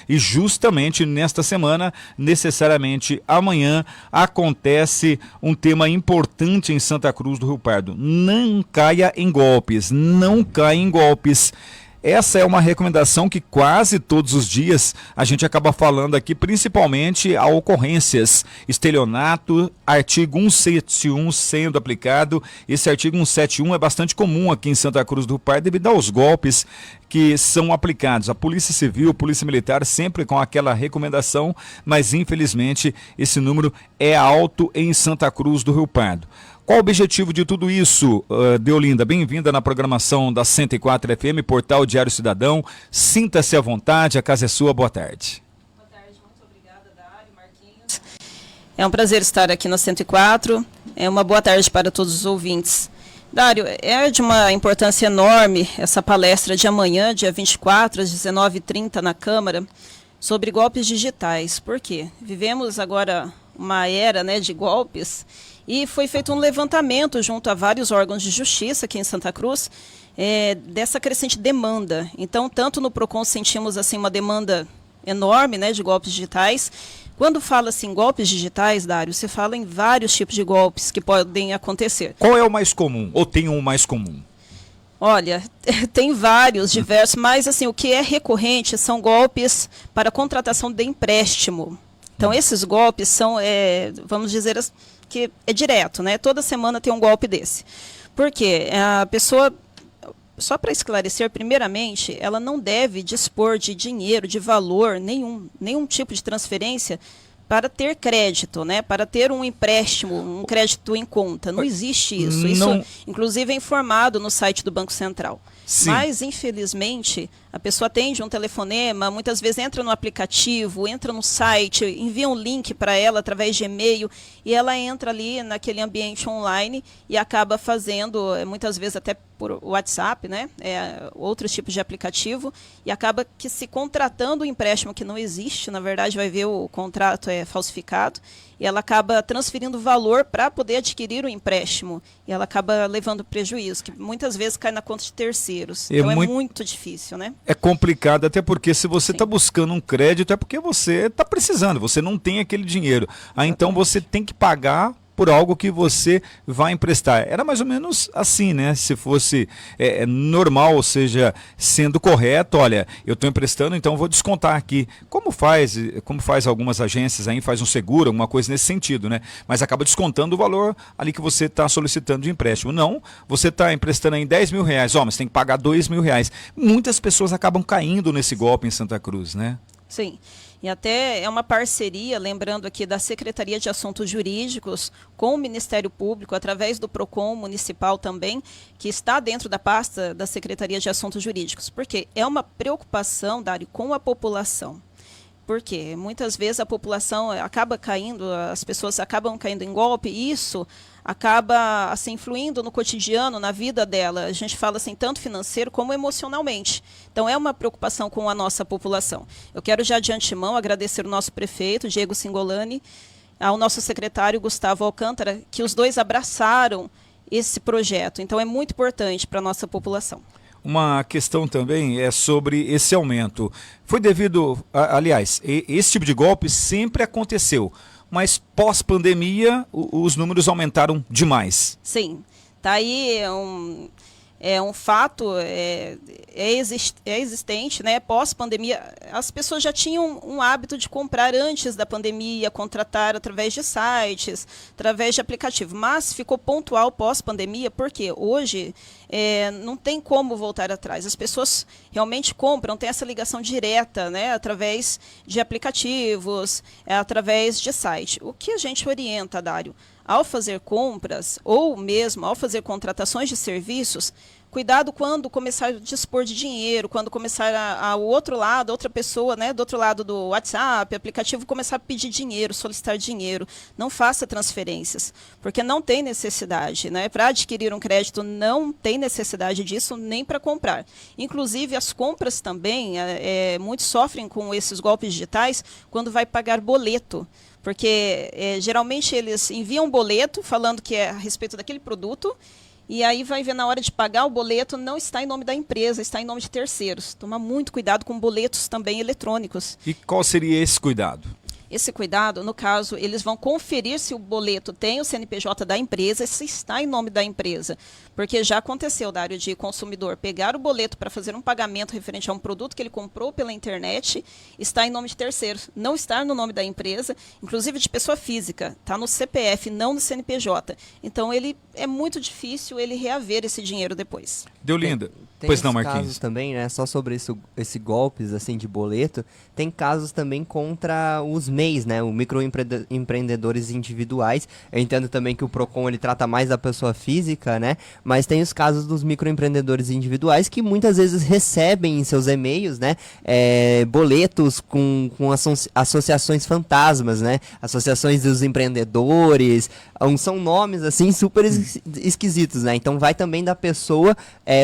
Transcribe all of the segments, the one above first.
e justamente nesta semana, necessariamente amanhã, acontece um tema importante em Santa Cruz do Rio Pardo. Não caia em golpes, não caia em golpes. Essa é uma recomendação que quase todos os dias a gente acaba falando aqui, principalmente a ocorrências, estelionato, artigo 171 sendo aplicado. Esse artigo 171 é bastante comum aqui em Santa Cruz do Rio Pardo devido aos golpes que são aplicados. A Polícia Civil, a Polícia Militar sempre com aquela recomendação, mas infelizmente esse número é alto em Santa Cruz do Rio Pardo. Qual o objetivo de tudo isso, Deolinda? Bem-vinda na programação da 104 FM, Portal Diário Cidadão. Sinta-se à vontade, a casa é sua, boa tarde. Boa tarde, muito obrigada, Dário, Marquinhos. É um prazer estar aqui na 104, uma boa tarde para todos os ouvintes. Dário, é de uma importância enorme essa palestra de amanhã, dia 24, às 19h30, na Câmara, sobre golpes digitais. Por quê? Vivemos agora uma era, né, de golpes. E foi feito um levantamento junto a vários órgãos de justiça aqui em Santa Cruz, dessa crescente demanda. Então, tanto no PROCON sentimos assim, uma demanda enorme, né, de golpes digitais. Quando fala assim, golpes digitais, Dário, você fala em vários tipos de golpes que podem acontecer. Qual é o mais comum? Ou tem um mais comum? Olha, tem vários, diversos, mas assim, o que é recorrente são golpes para contratação de empréstimo. Então, esses golpes são, vamos dizer assim, que é direto, né? Toda semana tem um golpe desse. Por quê? A pessoa, só para esclarecer, primeiramente, ela não deve dispor de dinheiro, de valor, nenhum tipo de transferência para ter crédito, né? Para ter um empréstimo, um crédito em conta. Não existe isso. Isso, inclusive, é informado no site do Banco Central. Sim. Mas, infelizmente, a pessoa atende um telefonema, muitas vezes entra no aplicativo, entra no site, envia um link para ela através de e-mail, e ela entra ali naquele ambiente online e acaba fazendo, muitas vezes até por WhatsApp, né? Outros tipos de aplicativo, e acaba que se contratando um empréstimo que não existe, na verdade vai ver o contrato é falsificado, e ela acaba transferindo valor para poder adquirir o empréstimo, e ela acaba levando prejuízo, que muitas vezes cai na conta de terceiros. Então é muito difícil, né? É complicado, até porque se você está buscando um crédito é porque você está precisando, você não tem aquele dinheiro. Então você tem que pagar por algo que você vai emprestar. Era mais ou menos assim, né? Se fosse normal, ou seja, sendo correto, olha, eu estou emprestando, então vou descontar aqui. Como faz algumas agências aí, faz um seguro, alguma coisa nesse sentido, né? Mas acaba descontando o valor ali que você está solicitando de empréstimo. Não, você está emprestando aí R$10 mil, mas você tem que pagar R$2 mil. Muitas pessoas acabam caindo nesse golpe em Santa Cruz, né? Sim. E até é uma parceria, lembrando aqui, da Secretaria de Assuntos Jurídicos com o Ministério Público, através do PROCON municipal também, que está dentro da pasta da Secretaria de Assuntos Jurídicos. Porque é uma preocupação, Dário, com a população. Porque muitas vezes a população acaba caindo, as pessoas acabam caindo em golpe, e isso acaba assim, influindo no cotidiano, na vida dela. A gente fala assim, tanto financeiro como emocionalmente. Então é uma preocupação com a nossa população. Eu quero já de antemão agradecer o nosso prefeito, Diego Singolani, ao nosso secretário, Gustavo Alcântara, que os dois abraçaram esse projeto. Então é muito importante para a nossa população. Uma questão também é sobre esse aumento. Foi devido, aliás, esse tipo de golpe sempre aconteceu, mas pós-pandemia os números aumentaram demais. Sim, está aí um fato, existente, né? Pós-pandemia, as pessoas já tinham um hábito de comprar antes da pandemia, contratar através de sites, através de aplicativo, mas ficou pontual pós-pandemia, porque hoje não tem como voltar atrás. As pessoas realmente compram, tem essa ligação direta, né? Através de aplicativos, através de site. O que a gente orienta, Dário? Ao fazer compras ou mesmo ao fazer contratações de serviços, cuidado quando começar a dispor de dinheiro, quando começar o outro lado, outra pessoa, né, do outro lado do WhatsApp, aplicativo, começar a pedir dinheiro, solicitar dinheiro. Não faça transferências, porque não tem necessidade, né? Para adquirir um crédito não tem necessidade disso, nem para comprar. Inclusive, as compras também, muitos sofrem com esses golpes digitais quando vai pagar boleto. Porque geralmente eles enviam um boleto falando que é a respeito daquele produto E aí vai ver na hora de pagar o boleto, não está em nome da empresa, está em nome de terceiros. Toma muito cuidado com boletos também eletrônicos. E qual seria esse cuidado? Esse cuidado, no caso, eles vão conferir se o boleto tem o CNPJ da empresa, se está em nome da empresa. Porque já aconteceu, Dário, de consumidor pegar o boleto para fazer um pagamento referente a um produto que ele comprou pela internet, está em nome de terceiros, não está no nome da empresa, inclusive de pessoa física, está no CPF, não no CNPJ. Então, é muito difícil ele reaver esse dinheiro depois. Deolinda, Tem pois não, os Marquinhos? casos também, né, só sobre esse golpes assim de boleto, tem casos também contra os MEIs, né, o microempreendedores individuais. Eu entendo também que o Procon ele trata mais da pessoa física, né, mas tem os casos dos microempreendedores individuais que muitas vezes recebem em seus e-mails, né, boletos com associações fantasmas, né, associações dos empreendedores, são nomes assim super esquisitos, né, então vai também da pessoa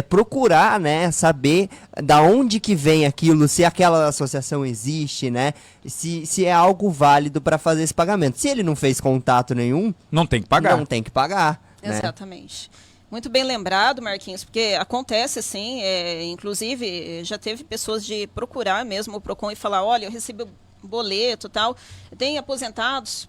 procurar, né, saber da onde que vem aquilo, se aquela associação existe, né, se é algo válido para fazer esse pagamento. Se ele não fez contato nenhum, não tem que pagar. Não tem que pagar. Exatamente. Né? Muito bem lembrado, Marquinhos, porque acontece assim, inclusive já teve pessoas de procurar mesmo o Procon e falar, olha, eu recebi boleto e tal. Tem aposentados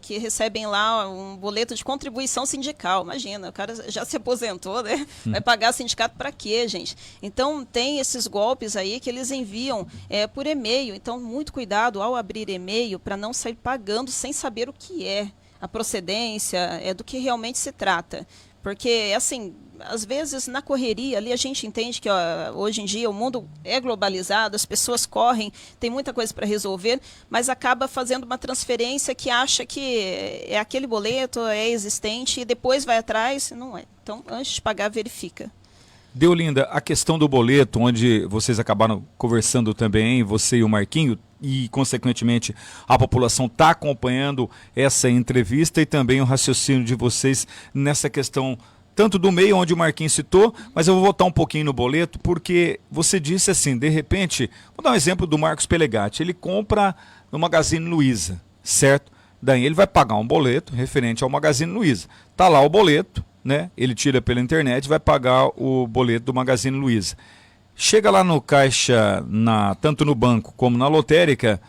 que recebem lá um boleto de contribuição sindical. Imagina, o cara já se aposentou, né? Vai pagar sindicato para quê, gente? Então, tem esses golpes aí que eles enviam por e-mail. Então, muito cuidado ao abrir e-mail para não sair pagando sem saber o que é a procedência, do que realmente se trata. Porque, assim, às vezes na correria ali a gente entende que hoje em dia o mundo é globalizado, as pessoas correm, tem muita coisa para resolver, mas acaba fazendo uma transferência que acha que é aquele boleto, é existente e depois vai atrás, não é. Então, antes de pagar, verifica. Deolinda, a questão do boleto, onde vocês acabaram conversando também, você e o Marquinho, e consequentemente a população está acompanhando essa entrevista e também o raciocínio de vocês nessa questão, tanto do meio onde o Marquinhos citou, mas eu vou voltar um pouquinho no boleto, porque você disse assim, de repente, vou dar um exemplo do Marcos Pelegatti, ele compra no Magazine Luiza, certo? Daí ele vai pagar um boleto referente ao Magazine Luiza. Tá lá o boleto, né? Ele tira pela internet, vai pagar o boleto do Magazine Luiza. Chega lá no caixa, tanto no banco como na lotérica,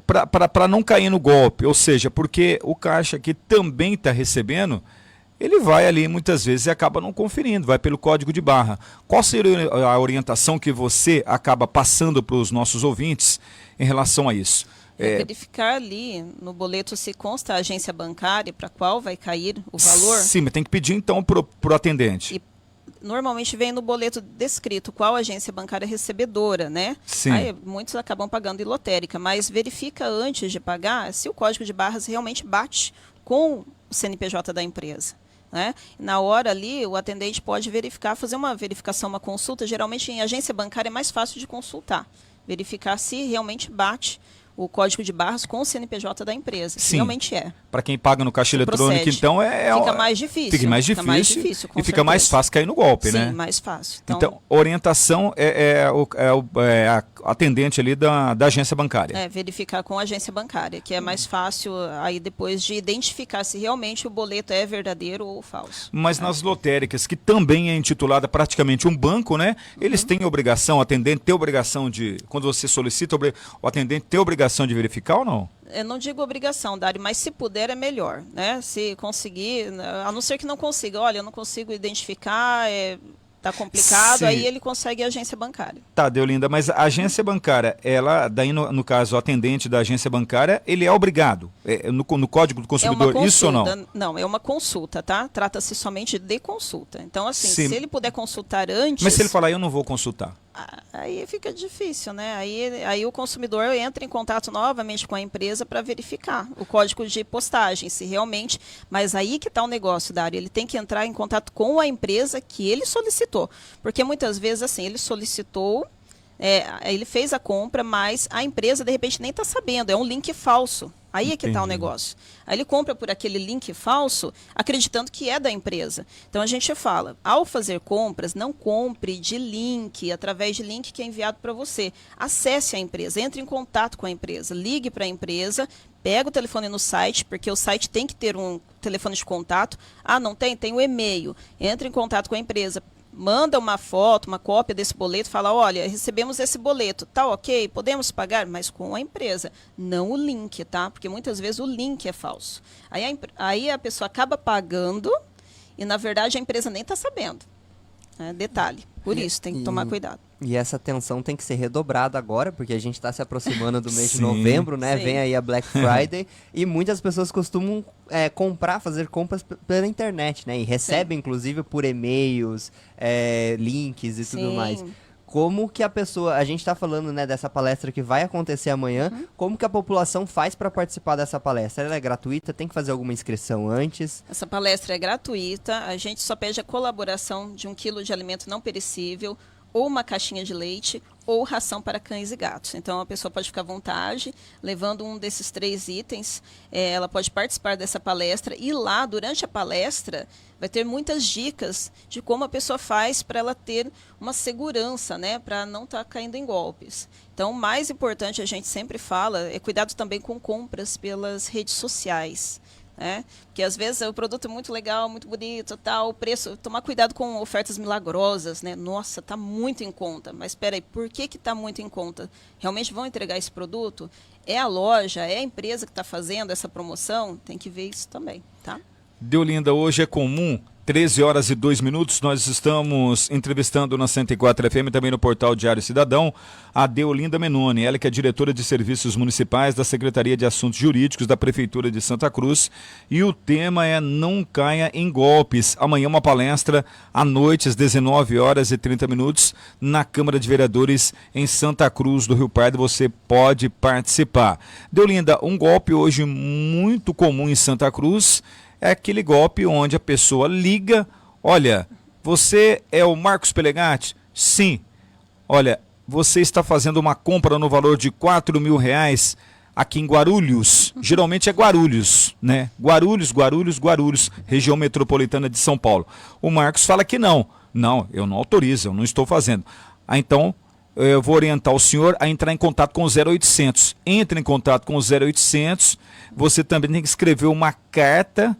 para não cair no golpe, ou seja, porque o caixa que também está recebendo, ele vai ali muitas vezes e acaba não conferindo, vai pelo código de barra. Qual seria a orientação que você acaba passando para os nossos ouvintes em relação a isso? Verificar ali no boleto se consta a agência bancária para qual vai cair o valor. Sim, mas tem que pedir então para o atendente. E normalmente vem no boleto descrito qual agência bancária recebedora, né? Sim. Aí muitos acabam pagando em lotérica, mas verifica antes de pagar se o código de barras realmente bate com o CNPJ da empresa. Né? Na hora ali, o atendente pode verificar, fazer uma verificação, uma consulta. Geralmente em agência bancária é mais fácil de consultar, verificar se realmente bate o código de barras com o CNPJ da empresa. Sim. Realmente é. Para quem paga no caixa eletrônico, procede. então Fica mais difícil. Fica mais difícil e fica mais fácil cair no golpe, né? Sim, mais fácil. Então orientação é a atendente ali da agência bancária. Verificar com a agência bancária, que é mais fácil aí depois de identificar se realmente o boleto é verdadeiro ou falso. Mas nas lotéricas, que também é intitulada praticamente um banco, né? Eles têm obrigação, o atendente tem obrigação de, quando você solicita, o atendente tem obrigação de verificar ou não? Eu não digo obrigação, Dário, mas se puder é melhor, né? Se conseguir, a não ser que não consiga, olha, eu não consigo identificar, tá complicado, Sim. Aí ele consegue a agência bancária. Tá, Deolinda, mas a agência bancária, ela, daí no caso, o atendente da agência bancária, ele é obrigado, no Código do Consumidor, isso ou não? Não, é uma consulta, tá? Trata-se somente de consulta. Então, assim, Sim. se ele puder consultar antes... Mas se ele falar, eu não vou consultar? Aí fica difícil, né? Aí o consumidor entra em contato novamente com a empresa para verificar o código de postagem, se realmente... Mas aí que está o negócio, Dário. Ele tem que entrar em contato com a empresa que ele solicitou. Porque muitas vezes, assim, ele solicitou, ele fez a compra, mas a empresa, de repente, nem está sabendo. É um link falso. Aí é que está o Entendi. negócio. Aí ele compra por aquele link falso, acreditando que é da empresa. Então a gente fala, ao fazer compras, não compre de link, através de link que é enviado para você. Acesse a empresa, entre em contato com a empresa, ligue para a empresa, pega o telefone no site, porque o site tem que ter um telefone de contato. Ah, não tem? Tem o e-mail. Entre em contato com a empresa, manda uma foto, uma cópia desse boleto, fala, olha, recebemos esse boleto, tá ok, podemos pagar, mas com a empresa, não o link, tá? Porque muitas vezes o link é falso. Aí a pessoa acaba pagando e, na verdade, a empresa nem está sabendo. Né? Detalhe, por isso, tem que tomar cuidado. E essa atenção tem que ser redobrada agora, porque a gente está se aproximando do mês de Sim. novembro, né? Sim. Vem aí a Black Friday e muitas pessoas costumam fazer compras pela internet, né? E recebem, inclusive, por e-mails, links e tudo Sim. mais. Como que a gente está falando, né, dessa palestra que vai acontecer amanhã, como que a população faz para participar dessa palestra? Ela é gratuita? Tem que fazer alguma inscrição antes? Essa palestra é gratuita, a gente só pede a colaboração de 1 quilo de alimento não perecível, ou uma caixinha de leite, ou ração para cães e gatos. Então, a pessoa pode ficar à vontade, levando um desses 3 itens, ela pode participar dessa palestra, e lá, durante a palestra, vai ter muitas dicas de como a pessoa faz para ela ter uma segurança, né, para não estar caindo em golpes. Então, o mais importante, a gente sempre fala, é cuidado também com compras pelas redes sociais. Né? Porque às vezes o produto é muito legal, muito bonito, tal, o preço, tomar cuidado com ofertas milagrosas, né? Nossa, está muito em conta, mas espera aí, por que está muito em conta? Realmente vão entregar esse produto? É a loja, é a empresa que está fazendo essa promoção? Tem que ver isso também, tá? Deolinda, hoje é comum, 13 horas e 2 minutos, nós estamos entrevistando na 104 FM, também no portal Diário Cidadão, a Deolinda Menoni, ela que é diretora de Serviços Municipais da Secretaria de Assuntos Jurídicos da Prefeitura de Santa Cruz, e o tema é Não Caia em Golpes. Amanhã uma palestra à noite, às 19 horas e 30 minutos, na Câmara de Vereadores em Santa Cruz do Rio Pardo, você pode participar. Deolinda, um golpe hoje muito comum em Santa Cruz é aquele golpe onde a pessoa liga, olha, você é o Marcos Pelegatti? Sim. Olha, você está fazendo uma compra no valor de R$4.000 aqui em Guarulhos. Geralmente é Guarulhos, né? Guarulhos, região metropolitana de São Paulo. O Marcos fala que não. Não, eu não autorizo, eu não estou fazendo. Então, eu vou orientar o senhor a entrar em contato com o 0800. Entre em contato com o 0800, você também tem que escrever uma carta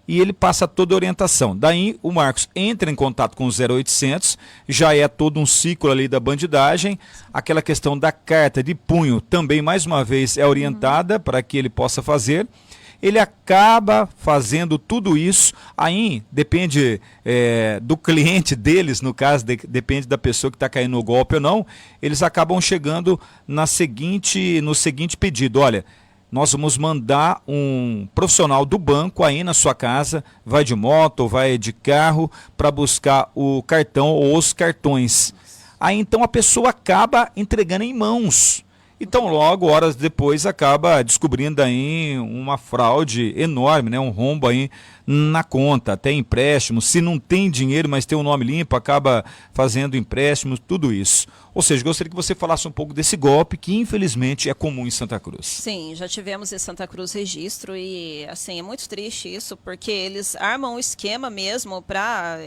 e ele passa toda a orientação. Daí o Marcos entra em contato com o 0800, já é todo um ciclo ali da bandidagem, aquela questão da carta de punho também, mais uma vez, é orientada para que ele possa fazer. Ele acaba fazendo tudo isso, aí depende do cliente deles, no caso, depende da pessoa que está caindo no golpe ou não, eles acabam chegando no seguinte pedido, olha, nós vamos mandar um profissional do banco aí na sua casa, vai de moto ou vai de carro, para buscar o cartão ou os cartões. Aí então a pessoa acaba entregando em mãos. Então logo, horas depois, acaba descobrindo aí uma fraude enorme, né? Um rombo aí na conta, até empréstimo. Se não tem dinheiro, mas tem o nome limpo, acaba fazendo empréstimo, tudo isso. Ou seja, gostaria que você falasse um pouco desse golpe que infelizmente é comum em Santa Cruz. Sim, já tivemos em Santa Cruz registro e assim, é muito triste isso, porque eles armam um esquema mesmo para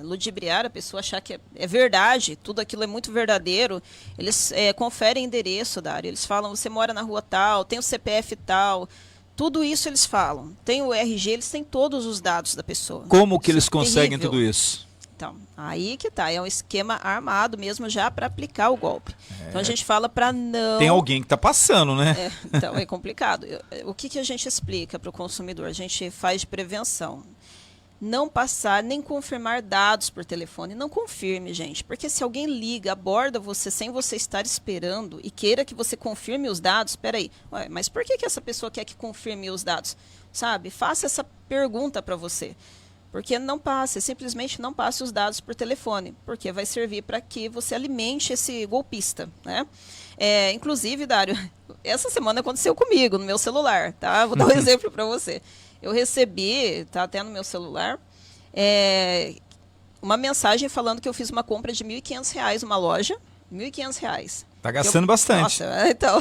ludibriar a pessoa, achar que é verdade, tudo aquilo é muito verdadeiro. Eles conferem endereço da área, eles falam, você mora na rua tal, tem o CPF tal, tudo isso eles falam. Tem o RG, eles têm todos os dados da pessoa. Como que Isso eles é conseguem terrível. tudo isso? Então, aí que tá, é um esquema armado mesmo já para aplicar o golpe. Então a gente fala para não... Tem alguém que está passando, né? Então é complicado. O que a gente explica para o consumidor? A gente faz de prevenção. Não passar nem confirmar dados por telefone. Não confirme, gente, porque se alguém liga, aborda você sem você estar esperando e queira que você confirme os dados, espera aí, mas por que essa pessoa quer que confirme os dados? Sabe? Faça essa pergunta para você. Porque não passe, simplesmente não passe os dados por telefone, porque vai servir para que você alimente esse golpista, né? Inclusive, Dário, essa semana aconteceu comigo, no meu celular, tá? Vou dar um exemplo para você. Eu recebi, tá até no meu celular, uma mensagem falando que eu fiz uma compra de R$1.500 numa loja, R$1.500. Tá gastando bastante. Nossa, então,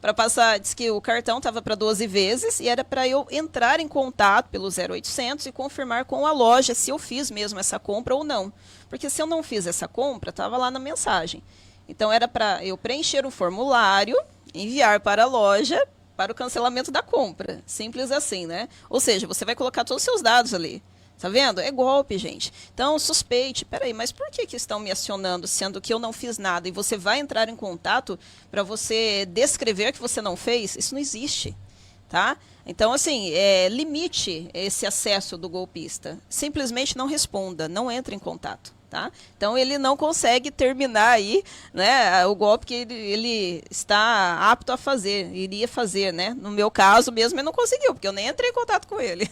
para passar, diz que o cartão estava para 12 vezes e era para eu entrar em contato pelo 0800 e confirmar com a loja se eu fiz mesmo essa compra ou não. Porque se eu não fiz essa compra, estava lá na mensagem. Então era para eu preencher o formulário, enviar para a loja para o cancelamento da compra. Simples assim, né? Ou seja, você vai colocar todos os seus dados ali. Tá vendo? É golpe, gente. Então, suspeite. Peraí, mas por que estão me acionando, sendo que eu não fiz nada? E você vai entrar em contato para você descrever que você não fez? Isso não existe, tá? Então, assim, limite esse acesso do golpista. Simplesmente não responda, não entre em contato. Tá? Então ele não consegue terminar aí, né, o golpe que ele está apto a fazer, iria fazer, né? No meu caso mesmo, ele não conseguiu, porque eu nem entrei em contato com ele.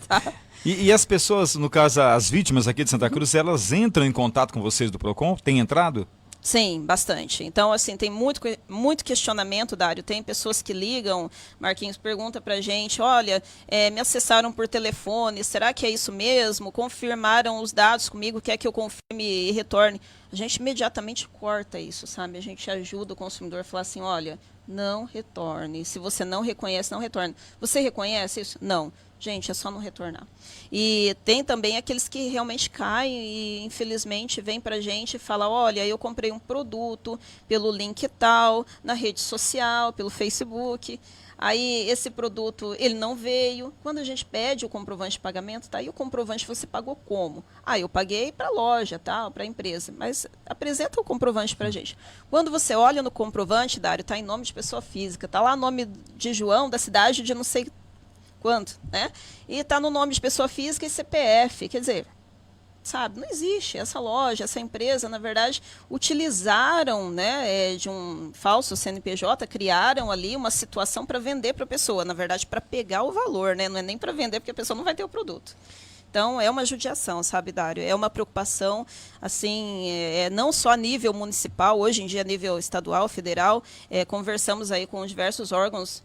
Tá? E as pessoas, no caso, as vítimas aqui de Santa Cruz, elas entram em contato com vocês do PROCON? Tem entrado? Sim, bastante. Então, assim, tem muito questionamento, Dário. Tem pessoas que ligam, Marquinhos pergunta pra gente, olha, me acessaram por telefone, será que é isso mesmo? Confirmaram os dados comigo, quer que eu confirme e retorne? A gente imediatamente corta isso, sabe? A gente ajuda o consumidor a falar assim, olha, não retorne. Se você não reconhece, não retorne. Você reconhece isso? Não. Gente, é só não retornar. E tem também aqueles que realmente caem e, infelizmente, vêm para a gente e falam, olha, eu comprei um produto pelo link tal, na rede social, pelo Facebook. Aí, esse produto, ele não veio. Quando a gente pede o comprovante de pagamento, tá aí o comprovante, você pagou como? Ah, eu paguei para a loja, tá? Para a empresa. Mas apresenta o comprovante para a gente. Quando você olha no comprovante, Dário, está em nome de pessoa física. Está lá o nome de João, da cidade de não sei quanto, né? E está no nome de pessoa física e CPF. Quer dizer, sabe, não existe. Essa loja, essa empresa, na verdade, utilizaram, né, de um falso CNPJ, criaram ali uma situação para vender para a pessoa. Na verdade, para pegar o valor, né? Não é nem para vender, porque a pessoa não vai ter o produto. Então, é uma judiação, sabe, Dário? É uma preocupação, assim, não só a nível municipal, hoje em dia a nível estadual, federal, conversamos aí com diversos órgãos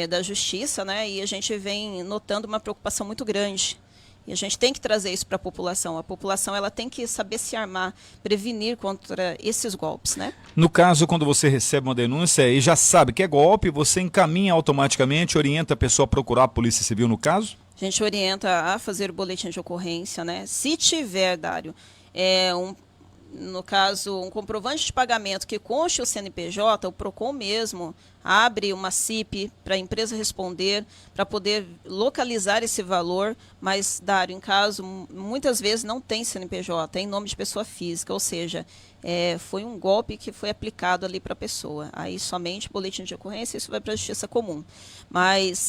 da justiça, né? E a gente vem notando uma preocupação muito grande. E a gente tem que trazer isso para a população. A população ela tem que saber se armar, prevenir contra esses golpes, né? No caso, quando você recebe uma denúncia e já sabe que é golpe, você encaminha automaticamente, orienta a pessoa a procurar a Polícia Civil no caso? A gente orienta a fazer o boletim de ocorrência, né? Se tiver, Dário, no caso, um comprovante de pagamento que conste o CNPJ, o PROCON mesmo abre uma CIP para a empresa responder, para poder localizar esse valor, mas, Dário, em caso, muitas vezes não tem CNPJ, é em nome de pessoa física, ou seja, foi um golpe que foi aplicado ali para a pessoa. Aí somente boletim de ocorrência, isso vai para a justiça comum. Mas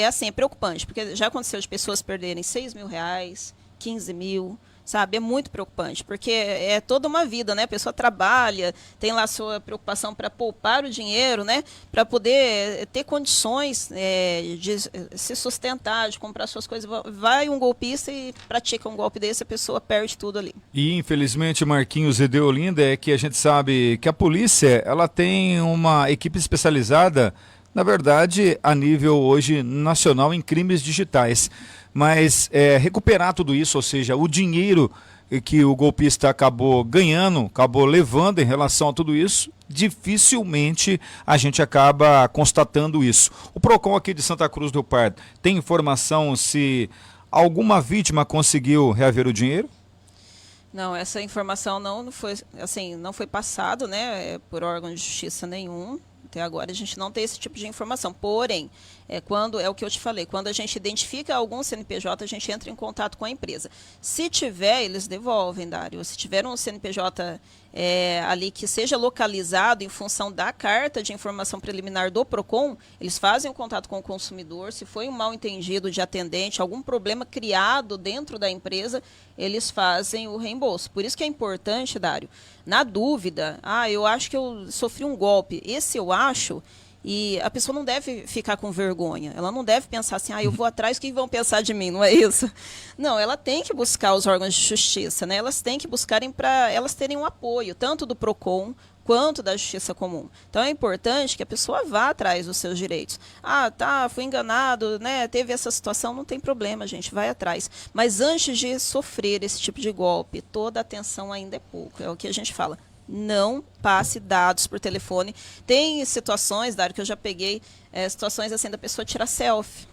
assim, é preocupante, porque já aconteceu de pessoas perderem R$6.000, 15 mil, sabe? É muito preocupante, porque é toda uma vida, né? A pessoa trabalha, tem lá a sua preocupação para poupar o dinheiro, né? Para poder ter condições de se sustentar, de comprar suas coisas. Vai um golpista e pratica um golpe desse, a pessoa perde tudo ali. E infelizmente, Marquinhos e Deolinda, é que a gente sabe que a polícia, ela tem uma equipe especializada, na verdade, a nível hoje nacional em crimes digitais. Mas recuperar tudo isso, ou seja, o dinheiro que o golpista acabou ganhando, acabou levando em relação a tudo isso, dificilmente a gente acaba constatando isso. O PROCON aqui de Santa Cruz do Pardo tem informação se alguma vítima conseguiu reaver o dinheiro? Não, essa informação não foi, assim, não foi passado, né, por órgão de justiça nenhum. Até agora a gente não tem esse tipo de informação. Porém, quando é o que eu te falei, quando a gente identifica algum CNPJ, a gente entra em contato com a empresa. Se tiver, eles devolvem, Dário. Se tiver um CNPJ ali que seja localizado em função da carta de informação preliminar do PROCON, eles fazem o contato com o consumidor. Se foi um mal-entendido de atendente, algum problema criado dentro da empresa, eles fazem o reembolso. Por isso que é importante, Dário, na dúvida, eu acho que eu sofri um golpe, esse eu acho, e a pessoa não deve ficar com vergonha, ela não deve pensar assim, eu vou atrás, o que vão pensar de mim, não é isso? Não, ela tem que buscar os órgãos de justiça, né? Elas têm que buscarem para elas terem um apoio, tanto do PROCON, quanto da justiça comum. Então é importante que a pessoa vá atrás dos seus direitos. Fui enganado, né? Teve essa situação, não tem problema, gente, vai atrás. Mas antes de sofrer esse tipo de golpe, toda atenção ainda é pouco. É o que a gente fala. não passe dados por telefone. Tem situações, Dário, que eu já peguei, situações assim da pessoa tirar selfie.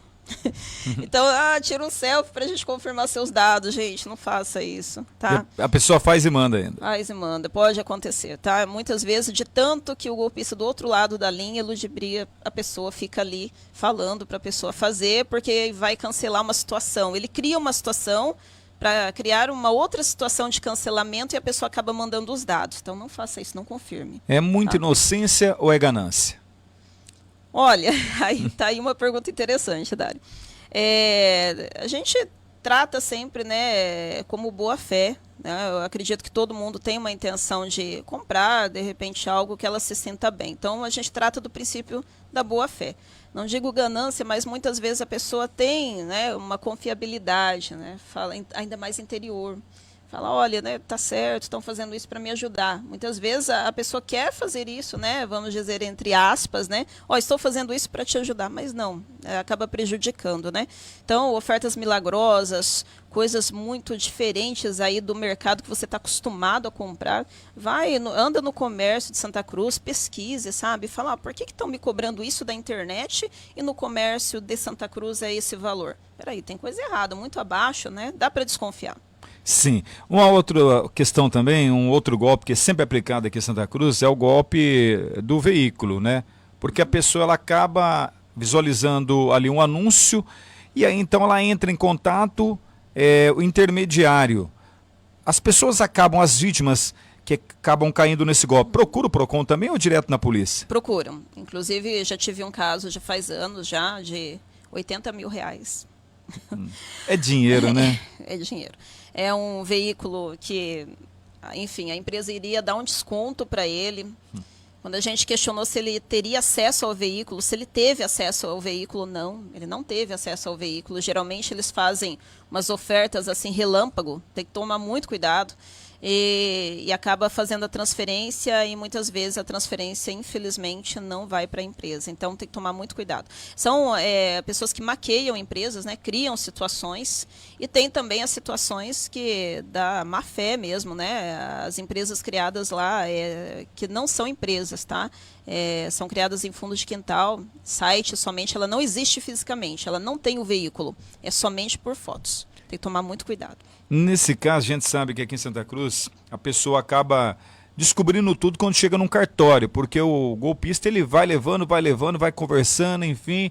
Então, tira um selfie pra gente confirmar seus dados, gente, não faça isso, tá? A pessoa faz e manda ainda. Faz e manda, pode acontecer, tá? Muitas vezes, de tanto que o golpista do outro lado da linha ludibria, a pessoa fica ali falando pra pessoa fazer, porque vai cancelar uma situação. Ele cria uma situação para criar uma outra situação de cancelamento e a pessoa acaba mandando os dados. Então, não faça isso, não confirme. É muita inocência ou é ganância? Olha, aí tá aí uma pergunta interessante, Dário. A gente trata sempre, né, como boa fé, né? Eu acredito que todo mundo tem uma intenção de comprar, de repente, algo que ela se sinta bem. Então, a gente trata do princípio da boa fé. Não digo ganância, mas muitas vezes a pessoa tem, né, uma confiabilidade, né, fala ainda mais interior. Fala, olha, né, tá certo, estão fazendo isso para me ajudar. Muitas vezes a pessoa quer fazer isso, né, vamos dizer entre aspas, né, estou fazendo isso para te ajudar, mas não, acaba prejudicando, né. Então, ofertas milagrosas, coisas muito diferentes aí do mercado que você está acostumado a comprar, anda no comércio de Santa Cruz, pesquise, sabe, fala, por que estão me cobrando isso da internet e no comércio de Santa Cruz é esse valor? Peraí, tem coisa errada, muito abaixo, né, dá para desconfiar. Sim. Uma outra questão também, um outro golpe que é sempre aplicado aqui em Santa Cruz é o golpe do veículo, né? Porque a pessoa ela acaba visualizando ali um anúncio e aí então ela entra em contato, o intermediário. As pessoas as vítimas que acabam caindo nesse golpe, procura o PROCON também ou direto na polícia? Procuram. Inclusive, já tive um caso, já faz anos já, de R$80 mil. É dinheiro, né? É dinheiro. É um veículo que, enfim, a empresa iria dar um desconto para ele. Quando a gente questionou se ele teria acesso ao veículo, se ele teve acesso ao veículo, não. Ele não teve acesso ao veículo. Geralmente eles fazem umas ofertas assim, relâmpago. Tem que tomar muito cuidado. E acaba fazendo a transferência e muitas vezes a transferência, infelizmente, não vai para a empresa. Então, tem que tomar muito cuidado. São pessoas que maqueiam empresas, né, criam situações e tem também as situações da má fé mesmo, né, as empresas criadas lá que não são empresas, tá? São criadas em fundo de quintal, site somente, ela não existe fisicamente, ela não tem o veículo, é somente por fotos. Tem que tomar muito cuidado. Nesse caso, a gente sabe que aqui em Santa Cruz, a pessoa acaba descobrindo tudo quando chega num cartório, porque o golpista ele vai levando, vai conversando, enfim,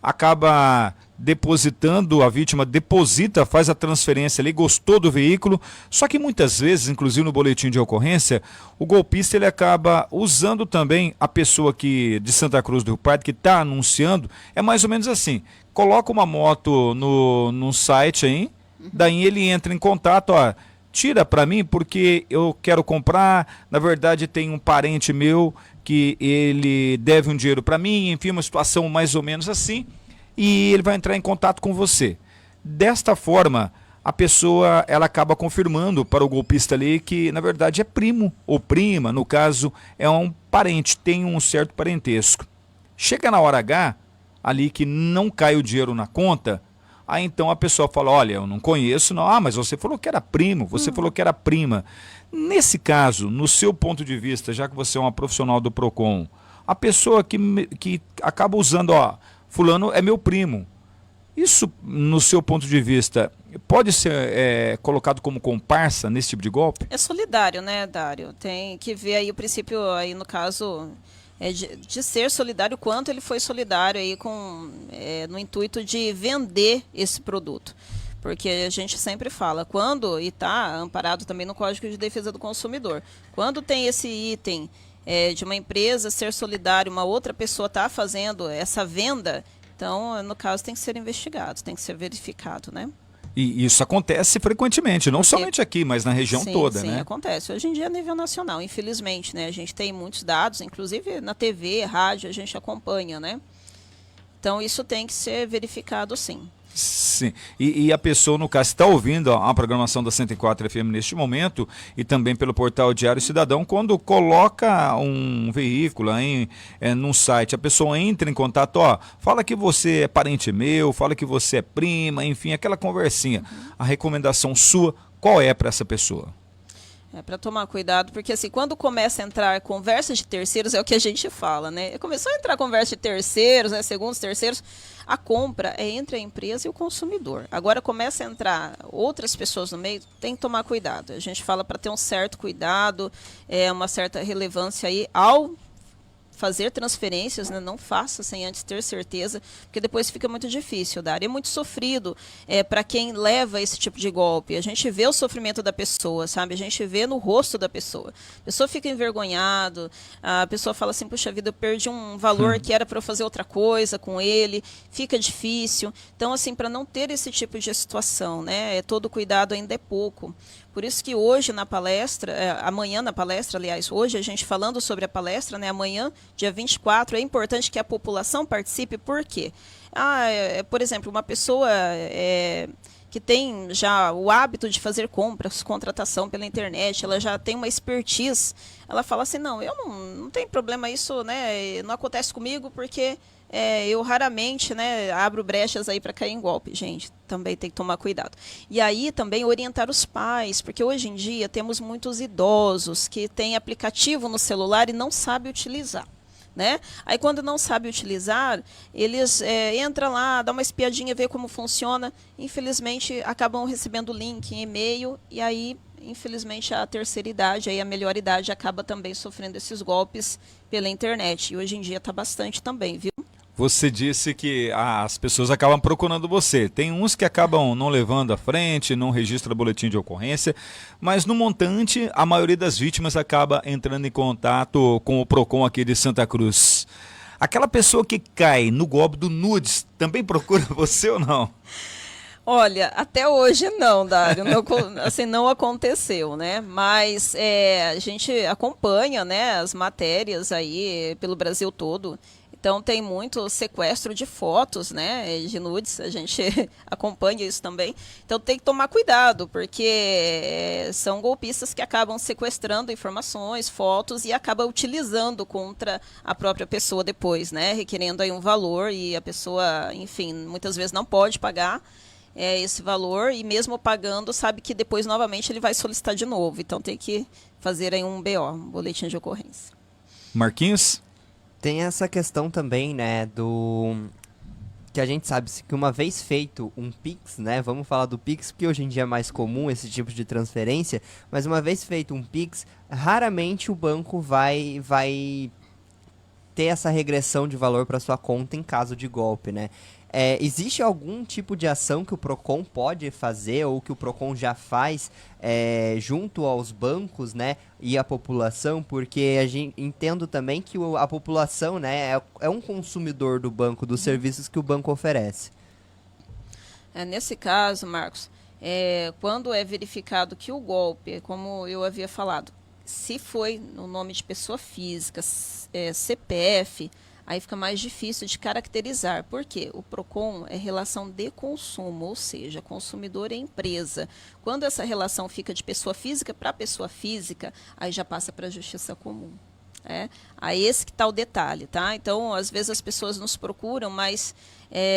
acaba depositando, a vítima deposita, faz a transferência ali, gostou do veículo, só que muitas vezes, inclusive no boletim de ocorrência, o golpista ele acaba usando também a pessoa de Santa Cruz do Rio Pardo, que está anunciando, é mais ou menos assim, coloca uma moto no site aí, daí ele entra em contato, tira para mim porque eu quero comprar, na verdade tem um parente meu que ele deve um dinheiro para mim, enfim, uma situação mais ou menos assim, e ele vai entrar em contato com você. Desta forma, a pessoa ela acaba confirmando para o golpista ali que na verdade é primo ou prima, no caso é um parente, tem um certo parentesco. Chega na hora H, ali que não cai o dinheiro na conta, aí então a pessoa fala, olha, eu não conheço, não. Mas você falou que era primo, você falou que era prima. Nesse caso, no seu ponto de vista, já que você é uma profissional do PROCON, a pessoa que acaba usando, fulano é meu primo, isso, no seu ponto de vista, pode ser colocado como comparsa nesse tipo de golpe? É solidário, né, Dário? Tem que ver aí o princípio, aí no caso... de ser solidário, quanto ele foi solidário aí no intuito de vender esse produto. Porque a gente sempre fala, e está amparado também no Código de Defesa do Consumidor, quando tem esse item de uma empresa ser solidário, uma outra pessoa está fazendo essa venda, então, no caso, tem que ser investigado, tem que ser verificado, né? E isso acontece frequentemente, não somente aqui, mas na região toda, sim, né? Sim, acontece. Hoje em dia é a nível nacional, infelizmente, né? A gente tem muitos dados, inclusive na TV, rádio, a gente acompanha, né? Então, isso tem que ser verificado, sim. Sim, e a pessoa, no caso, está ouvindo a programação da 104 FM neste momento e também pelo portal Diário Cidadão, quando coloca um veículo num site, a pessoa entra em contato, fala que você é parente meu, fala que você é prima, enfim, aquela conversinha. A recomendação sua, qual é para essa pessoa? É para tomar cuidado, porque assim, quando começa a entrar conversa de terceiros, é o que a gente fala, né? Começou a entrar conversa de terceiros, né, segundos, terceiros, a compra é entre a empresa e o consumidor. Agora começa a entrar outras pessoas no meio, tem que tomar cuidado. A gente fala para ter um certo cuidado, uma certa relevância aí ao fazer transferências, né? Não faça sem antes ter certeza, porque depois fica muito difícil, Dari. É muito sofrido para quem leva esse tipo de golpe. A gente vê o sofrimento da pessoa, sabe? A gente vê no rosto da pessoa. A pessoa fica envergonhado, a pessoa fala assim, puxa vida, eu perdi um valor que era para eu fazer outra coisa com ele, fica difícil. Então, assim, para não ter esse tipo de situação, né? Todo cuidado ainda é pouco. Por isso que hoje na palestra, amanhã na palestra, aliás, hoje a gente falando sobre a palestra, né, amanhã, dia 24, é importante que a população participe, por quê? Por exemplo, uma pessoa que tem já o hábito de fazer compras, contratação pela internet, ela já tem uma expertise, ela fala assim, não, eu não tem problema isso, né, não acontece comigo porque eu raramente, né, abro brechas aí para cair em golpe. Gente, também tem que tomar cuidado. E aí também orientar os pais, porque hoje em dia temos muitos idosos que têm aplicativo no celular e não sabem utilizar. Né? Aí quando não sabe utilizar, eles entram lá, dá uma espiadinha, vê como funciona, infelizmente acabam recebendo link em e-mail e aí, infelizmente, a terceira idade, aí a melhor idade acaba também sofrendo esses golpes pela internet. E hoje em dia está bastante também, viu? Você disse que as pessoas acabam procurando você. Tem uns que acabam não levando à frente, não registra boletim de ocorrência, mas no montante, a maioria das vítimas acaba entrando em contato com o PROCON aqui de Santa Cruz. Aquela pessoa que cai no golpe do nudes também procura você ou não? Olha, até hoje não, Dário, não, assim, não aconteceu, né? Mas a gente acompanha, né, as matérias aí pelo Brasil todo. Então tem muito sequestro de fotos, né, de nudes, a gente acompanha isso também. Então tem que tomar cuidado, porque são golpistas que acabam sequestrando informações, fotos e acabam utilizando contra a própria pessoa depois, né, requerendo aí um valor e a pessoa, enfim, muitas vezes não pode pagar esse valor e mesmo pagando sabe que depois novamente ele vai solicitar de novo. Então tem que fazer aí um BO, um boletim de ocorrência. Marquinhos? Tem essa questão também, né, que a gente sabe que uma vez feito um Pix, né, vamos falar do Pix, porque hoje em dia é mais comum esse tipo de transferência, mas uma vez feito um Pix, raramente o banco vai ter essa regressão de valor para sua conta em caso de golpe, né. Existe algum tipo de ação que o PROCON pode fazer ou que o PROCON já faz junto aos bancos, né, e à população? Porque a gente entendo também que a população, né, é um consumidor do banco, dos serviços que o banco oferece. Nesse caso, Marcos, quando é verificado que o golpe, como eu havia falado, se foi no nome de pessoa física, CPF, aí fica mais difícil de caracterizar. Por quê? O PROCON é relação de consumo, ou seja, consumidor e empresa. Quando essa relação fica de pessoa física para pessoa física, aí já passa para a justiça comum. Aí esse que está o detalhe, tá? Então, às vezes as pessoas nos procuram, mas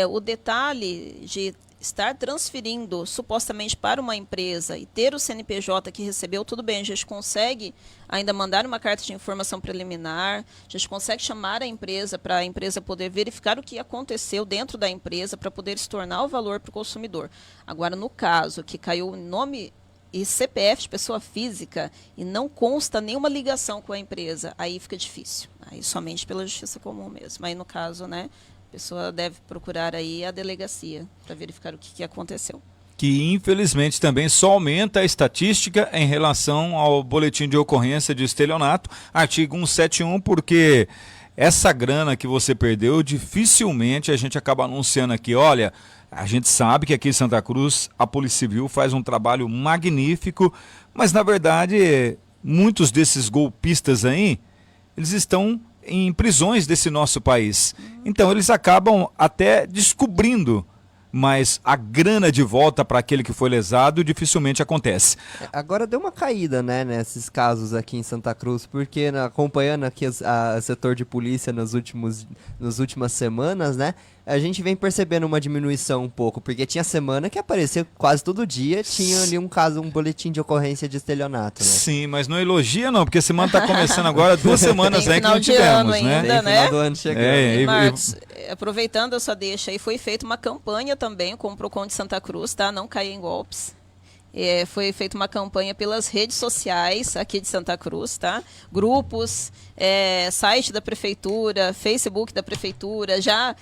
o detalhe de estar transferindo supostamente para uma empresa e ter o CNPJ que recebeu, tudo bem, a gente consegue ainda mandar uma carta de informação preliminar, a gente consegue chamar a empresa para a empresa poder verificar o que aconteceu dentro da empresa para poder estornar o valor para o consumidor. Agora, no caso que caiu o nome e CPF de pessoa física e não consta nenhuma ligação com a empresa, aí fica difícil. Aí somente pela justiça comum mesmo. Aí no caso, né, a pessoa deve procurar aí a delegacia para verificar o que aconteceu. Que infelizmente também só aumenta a estatística em relação ao boletim de ocorrência de estelionato, artigo 171, porque essa grana que você perdeu, dificilmente a gente acaba anunciando aqui, olha, a gente sabe que aqui em Santa Cruz a Polícia Civil faz um trabalho magnífico, mas na verdade muitos desses golpistas aí, eles estão em prisões desse nosso país. Então eles acabam até descobrindo mas a grana de volta para aquele que foi lesado dificilmente acontece. Agora deu uma caída, né, nesses casos aqui em Santa Cruz, porque acompanhando aqui o setor de polícia nas últimas semanas, né, a gente vem percebendo uma diminuição um pouco, porque tinha semana que aparecia quase todo dia, tinha ali um caso, um boletim de ocorrência de estelionato, né? Sim, mas não elogia não, porque a semana está começando agora, 2 semanas aí que não tivemos, né? Ainda, Tem final do ano chegando. E Marcos, aproveitando a sua deixa aí, foi feita uma campanha também com o Procon de Santa Cruz, tá? Não caia em golpes. Foi feita uma campanha pelas redes sociais aqui de Santa Cruz, tá? Grupos, site da prefeitura, Facebook da prefeitura, já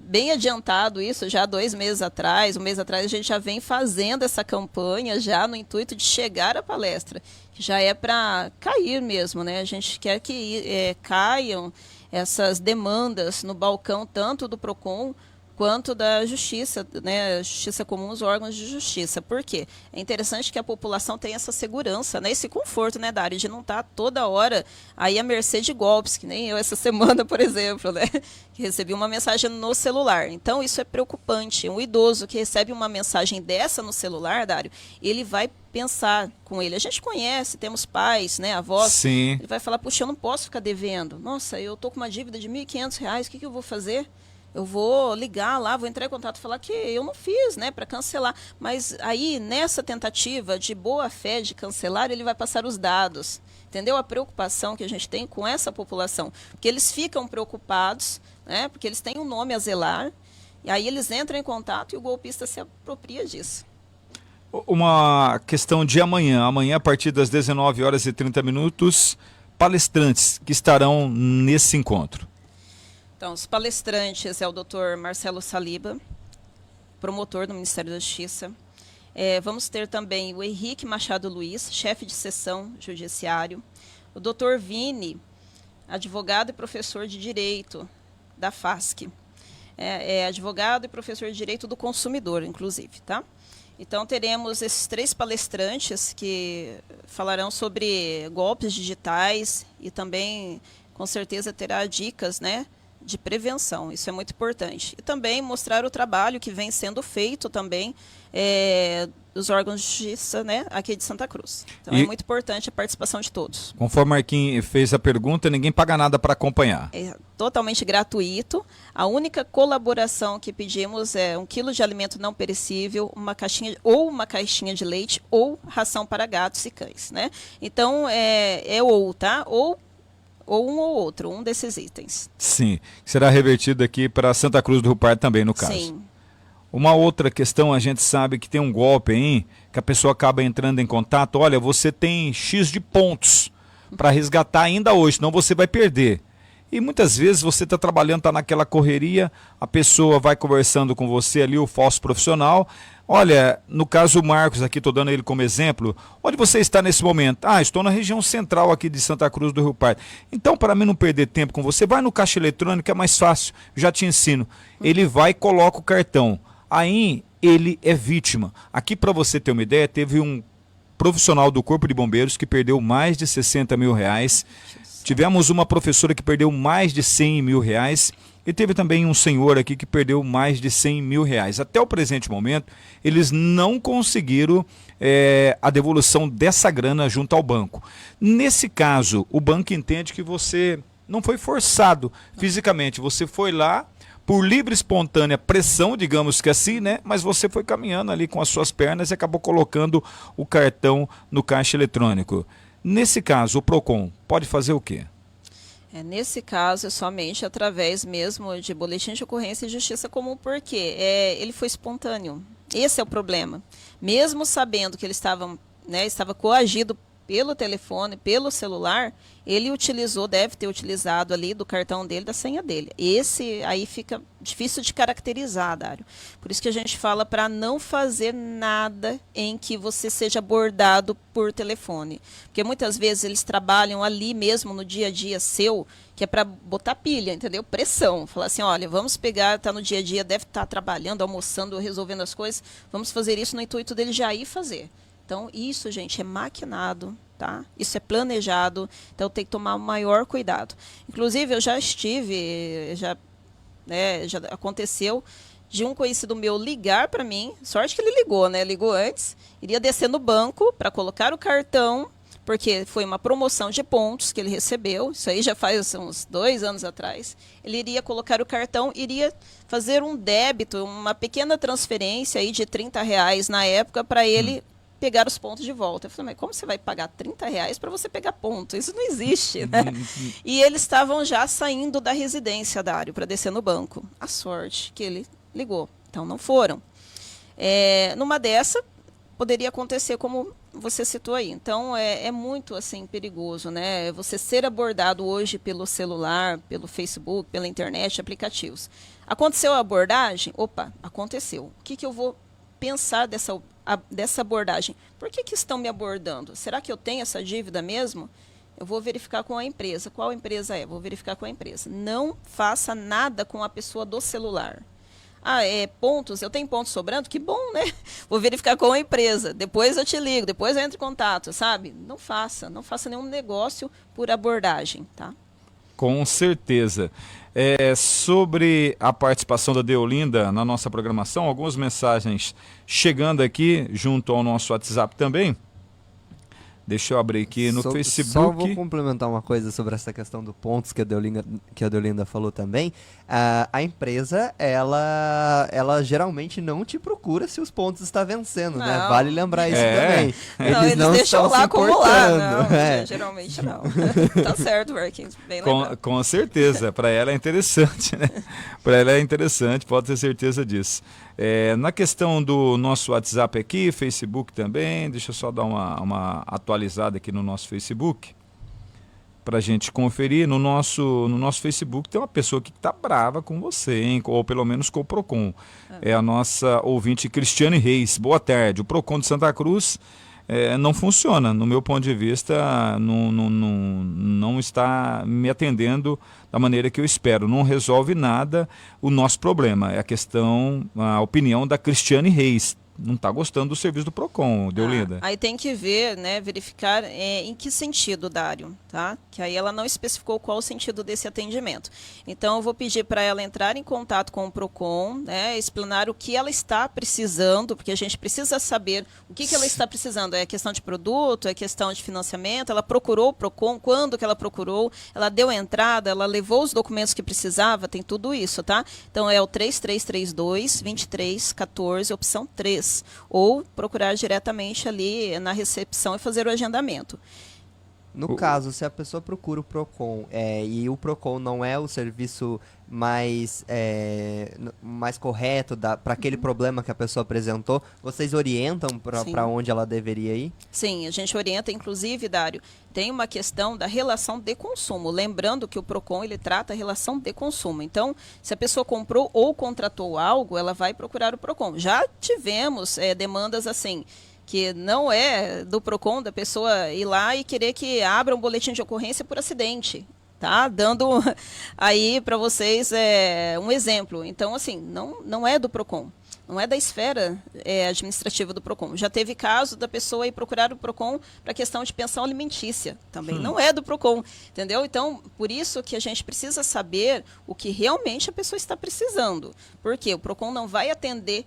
bem adiantado isso, já 2 meses atrás, 1 mês atrás, a gente já vem fazendo essa campanha já no intuito de chegar à palestra, que já é para cair mesmo, né? A gente quer que caiam essas demandas no balcão, tanto do Procon quanto da Justiça, né, Justiça Comum, os órgãos de justiça. Por quê? É interessante que a população tenha essa segurança, né, esse conforto, né, Dário, de não estar toda hora aí à mercê de golpes, que nem eu essa semana, por exemplo, né, que recebi uma mensagem no celular. Então, isso é preocupante. Um idoso que recebe uma mensagem dessa no celular, Dário, ele vai pensar com ele. A gente conhece, temos pais, né, avós. Sim. Ele vai falar, puxa, eu não posso ficar devendo. Nossa, eu tô com uma dívida de R$ 1.500, o que eu vou fazer? Eu vou ligar lá, vou entrar em contato e falar que eu não fiz, né, para cancelar. Mas aí, nessa tentativa de boa fé de cancelar, ele vai passar os dados. Entendeu? A preocupação que a gente tem com essa população. Porque eles ficam preocupados, né, porque eles têm um nome a zelar, e aí eles entram em contato e o golpista se apropria disso. Uma questão de amanhã. Amanhã, a partir das 19h30, palestrantes que estarão nesse encontro. Então, os palestrantes é o Dr. Marcelo Saliba, promotor do Ministério da Justiça. Vamos ter também o Henrique Machado Luiz, chefe de seção judiciário. O Dr. Vini, advogado e professor de Direito da FASC. Advogado e professor de Direito do Consumidor, inclusive, tá? Então, teremos esses 3 palestrantes que falarão sobre golpes digitais e também, com certeza, terá dicas, né, de prevenção. Isso é muito importante. E também mostrar o trabalho que vem sendo feito também dos órgãos de justiça, né, aqui de Santa Cruz. Então, é muito importante a participação de todos. Conforme o Marquinhos fez a pergunta, ninguém paga nada para acompanhar. É totalmente gratuito. A única colaboração que pedimos é 1 quilo de alimento não perecível, uma caixinha de leite ou ração para gatos e cães, né? Então, tá? Ou um ou outro, um desses itens. Sim, será revertido aqui para Santa Cruz do Rio Pardo também, no caso. Sim. Uma outra questão, a gente sabe que tem um golpe aí, que a pessoa acaba entrando em contato, olha, você tem X de pontos para resgatar ainda hoje, senão você vai perder. E muitas vezes você está trabalhando, está naquela correria, a pessoa vai conversando com você ali, o falso profissional. Olha, no caso o Marcos aqui, estou dando ele como exemplo, onde você está nesse momento? Estou na região central aqui de Santa Cruz do Rio Pardo. Então, para mim não perder tempo com você, vai no caixa eletrônico, é mais fácil, já te ensino. Ele vai e coloca o cartão. Aí ele é vítima. Aqui, para você ter uma ideia, teve um profissional do Corpo de Bombeiros que perdeu mais de R$60 mil. Tivemos uma professora que perdeu mais de R$100 mil. E teve também um senhor aqui que perdeu mais de R$100 mil. Até o presente momento, eles não conseguiram a devolução dessa grana junto ao banco. Nesse caso, o banco entende que você não foi forçado fisicamente. Você foi lá por livre e espontânea pressão, digamos que assim, né? Mas você foi caminhando ali com as suas pernas e acabou colocando o cartão no caixa eletrônico. Nesse caso, o Procon pode fazer o quê? Nesse caso, é somente através mesmo de boletim de ocorrência e justiça comum, porque ele foi espontâneo. Esse é o problema. Mesmo sabendo que ele estava coagido pelo telefone, pelo celular, ele deve ter utilizado ali do cartão dele, da senha dele. Esse aí fica difícil de caracterizar, Dário. Por isso que a gente fala para não fazer nada em que você seja abordado por telefone. Porque muitas vezes eles trabalham ali mesmo no dia a dia seu, que é para botar pilha, entendeu? Pressão. Falar assim, olha, vamos pegar, tá no dia a dia, deve estar trabalhando, almoçando, resolvendo as coisas, vamos fazer isso no intuito dele já ir fazer. Então, isso, gente, é maquinado, tá? Isso é planejado, então tem que tomar o maior cuidado. Inclusive, eu já aconteceu de um conhecido meu ligar para mim, sorte que ele ligou, né? Ligou antes, iria descer no banco para colocar o cartão, porque foi uma promoção de pontos que ele recebeu, isso aí já faz uns 2 anos atrás. Ele iria colocar o cartão, iria fazer um débito, uma pequena transferência aí de R$30 na época para ele pegar os pontos de volta. Eu falei, mas como você vai pagar R$30 para você pegar pontos? Isso não existe, né? E eles estavam já saindo da residência, Dário, para descer no banco. A sorte que ele ligou. Então não foram. Numa dessa, poderia acontecer como você citou aí. Então é muito assim perigoso, né? Você ser abordado hoje pelo celular, pelo Facebook, pela internet, aplicativos. Aconteceu a abordagem? Opa, aconteceu. O que eu vou pensar dessa abordagem? Por que estão me abordando? Será que eu tenho essa dívida mesmo? Eu vou verificar com a empresa. Qual empresa é? Vou verificar com a empresa. Não faça nada com a pessoa do celular. Pontos, eu tenho pontos sobrando? Que bom, né? Vou verificar com a empresa. Depois eu te ligo, depois eu entro em contato, sabe? Não faça nenhum negócio por abordagem, tá? Com certeza. Sobre a participação da Deolinda na nossa programação, algumas mensagens chegando aqui junto ao nosso WhatsApp também. Deixa eu abrir aqui no Facebook. Só vou complementar uma coisa sobre essa questão do pontos que a Deolinda falou também. A empresa, ela geralmente não te procura se os pontos estão vencendo, né? Vale lembrar isso também. Eles não deixam lá acumular. Não, geralmente não. Tá certo, Marquinhos. Bem legal. Com certeza. Para ela é interessante, né? Para ela é interessante, pode ter certeza disso. Na questão do nosso WhatsApp aqui, Facebook também, deixa eu só dar uma atualizada aqui no nosso Facebook, para a gente conferir. No nosso Facebook tem uma pessoa que está brava com você, hein? Ou pelo menos com o PROCON. É a nossa ouvinte Cristiane Reis. Boa tarde. O PROCON de Santa Cruz não funciona. No meu ponto de vista, não está me atendendo da maneira que eu espero. Não resolve nada o nosso problema. É a opinião da Cristiane Reis. Não está gostando do serviço do PROCON, Deolinda. Aí tem que ver, né, verificar em que sentido, Dário, tá? Que aí ela não especificou qual o sentido desse atendimento. Então eu vou pedir para ela entrar em contato com o PROCON, né, explanar o que ela está precisando, porque a gente precisa saber o que ela está precisando. É questão de produto, é questão de financiamento, ela procurou o PROCON, quando que ela procurou, ela deu entrada, ela levou os documentos que precisava, tem tudo isso, tá? Então é o 3332-2314, opção 3. Ou procurar diretamente ali na recepção e fazer o agendamento. No caso, se a pessoa procura o PROCON e o PROCON não é o serviço mais correto para aquele problema que a pessoa apresentou, vocês orientam para onde ela deveria ir? Sim, a gente orienta, inclusive, Dário, tem uma questão da relação de consumo. Lembrando que o PROCON, ele trata a relação de consumo. Então, se a pessoa comprou ou contratou algo, ela vai procurar o PROCON. Já tivemos demandas assim, que não é do PROCON, da pessoa ir lá e querer que abra um boletim de ocorrência por acidente, tá? Dando aí para vocês um exemplo. Então, assim, não é do PROCON, não é da esfera administrativa do PROCON. Já teve caso da pessoa ir procurar o PROCON para questão de pensão alimentícia, também não é do PROCON, entendeu? Então, por isso que a gente precisa saber o que realmente a pessoa está precisando, porque o PROCON não vai atender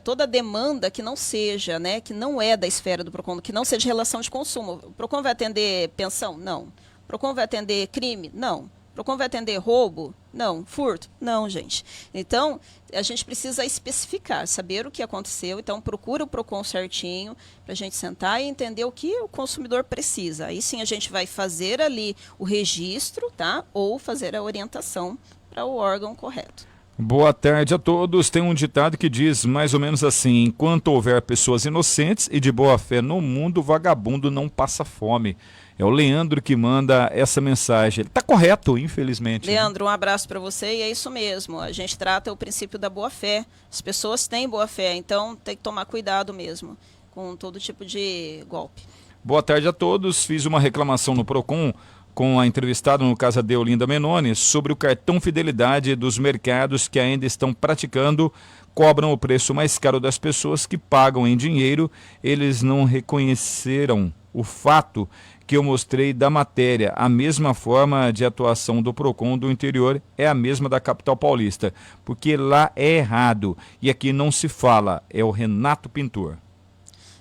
toda demanda que não seja, né, que não é da esfera do PROCON, que não seja relação de consumo. O PROCON vai atender pensão? Não. O PROCON vai atender crime? Não. O PROCON vai atender roubo? Não. Furto? Não, gente. Então, a gente precisa especificar, saber o que aconteceu. Então, procura o PROCON certinho, para a gente sentar e entender o que o consumidor precisa. Aí sim a gente vai fazer ali o registro, tá? Ou fazer a orientação para o órgão correto. Boa tarde a todos. Tem um ditado que diz mais ou menos assim: enquanto houver pessoas inocentes e de boa fé no mundo, o vagabundo não passa fome. É o Leandro que manda essa mensagem. Ele está correto, infelizmente. Leandro, um abraço para você e é isso mesmo. A gente trata o princípio da boa fé. As pessoas têm boa fé, então tem que tomar cuidado mesmo com todo tipo de golpe. Boa tarde a todos. Fiz uma reclamação no PROCON com a entrevistada, no caso a Deolinda Menoni, sobre o cartão fidelidade dos mercados que ainda estão praticando cobram o preço mais caro das pessoas que pagam em dinheiro. Eles não reconheceram o fato que eu mostrei da matéria. A mesma forma de atuação do PROCON do interior é a mesma da capital paulista, porque lá é errado e aqui não se fala. É o Renato Pintor.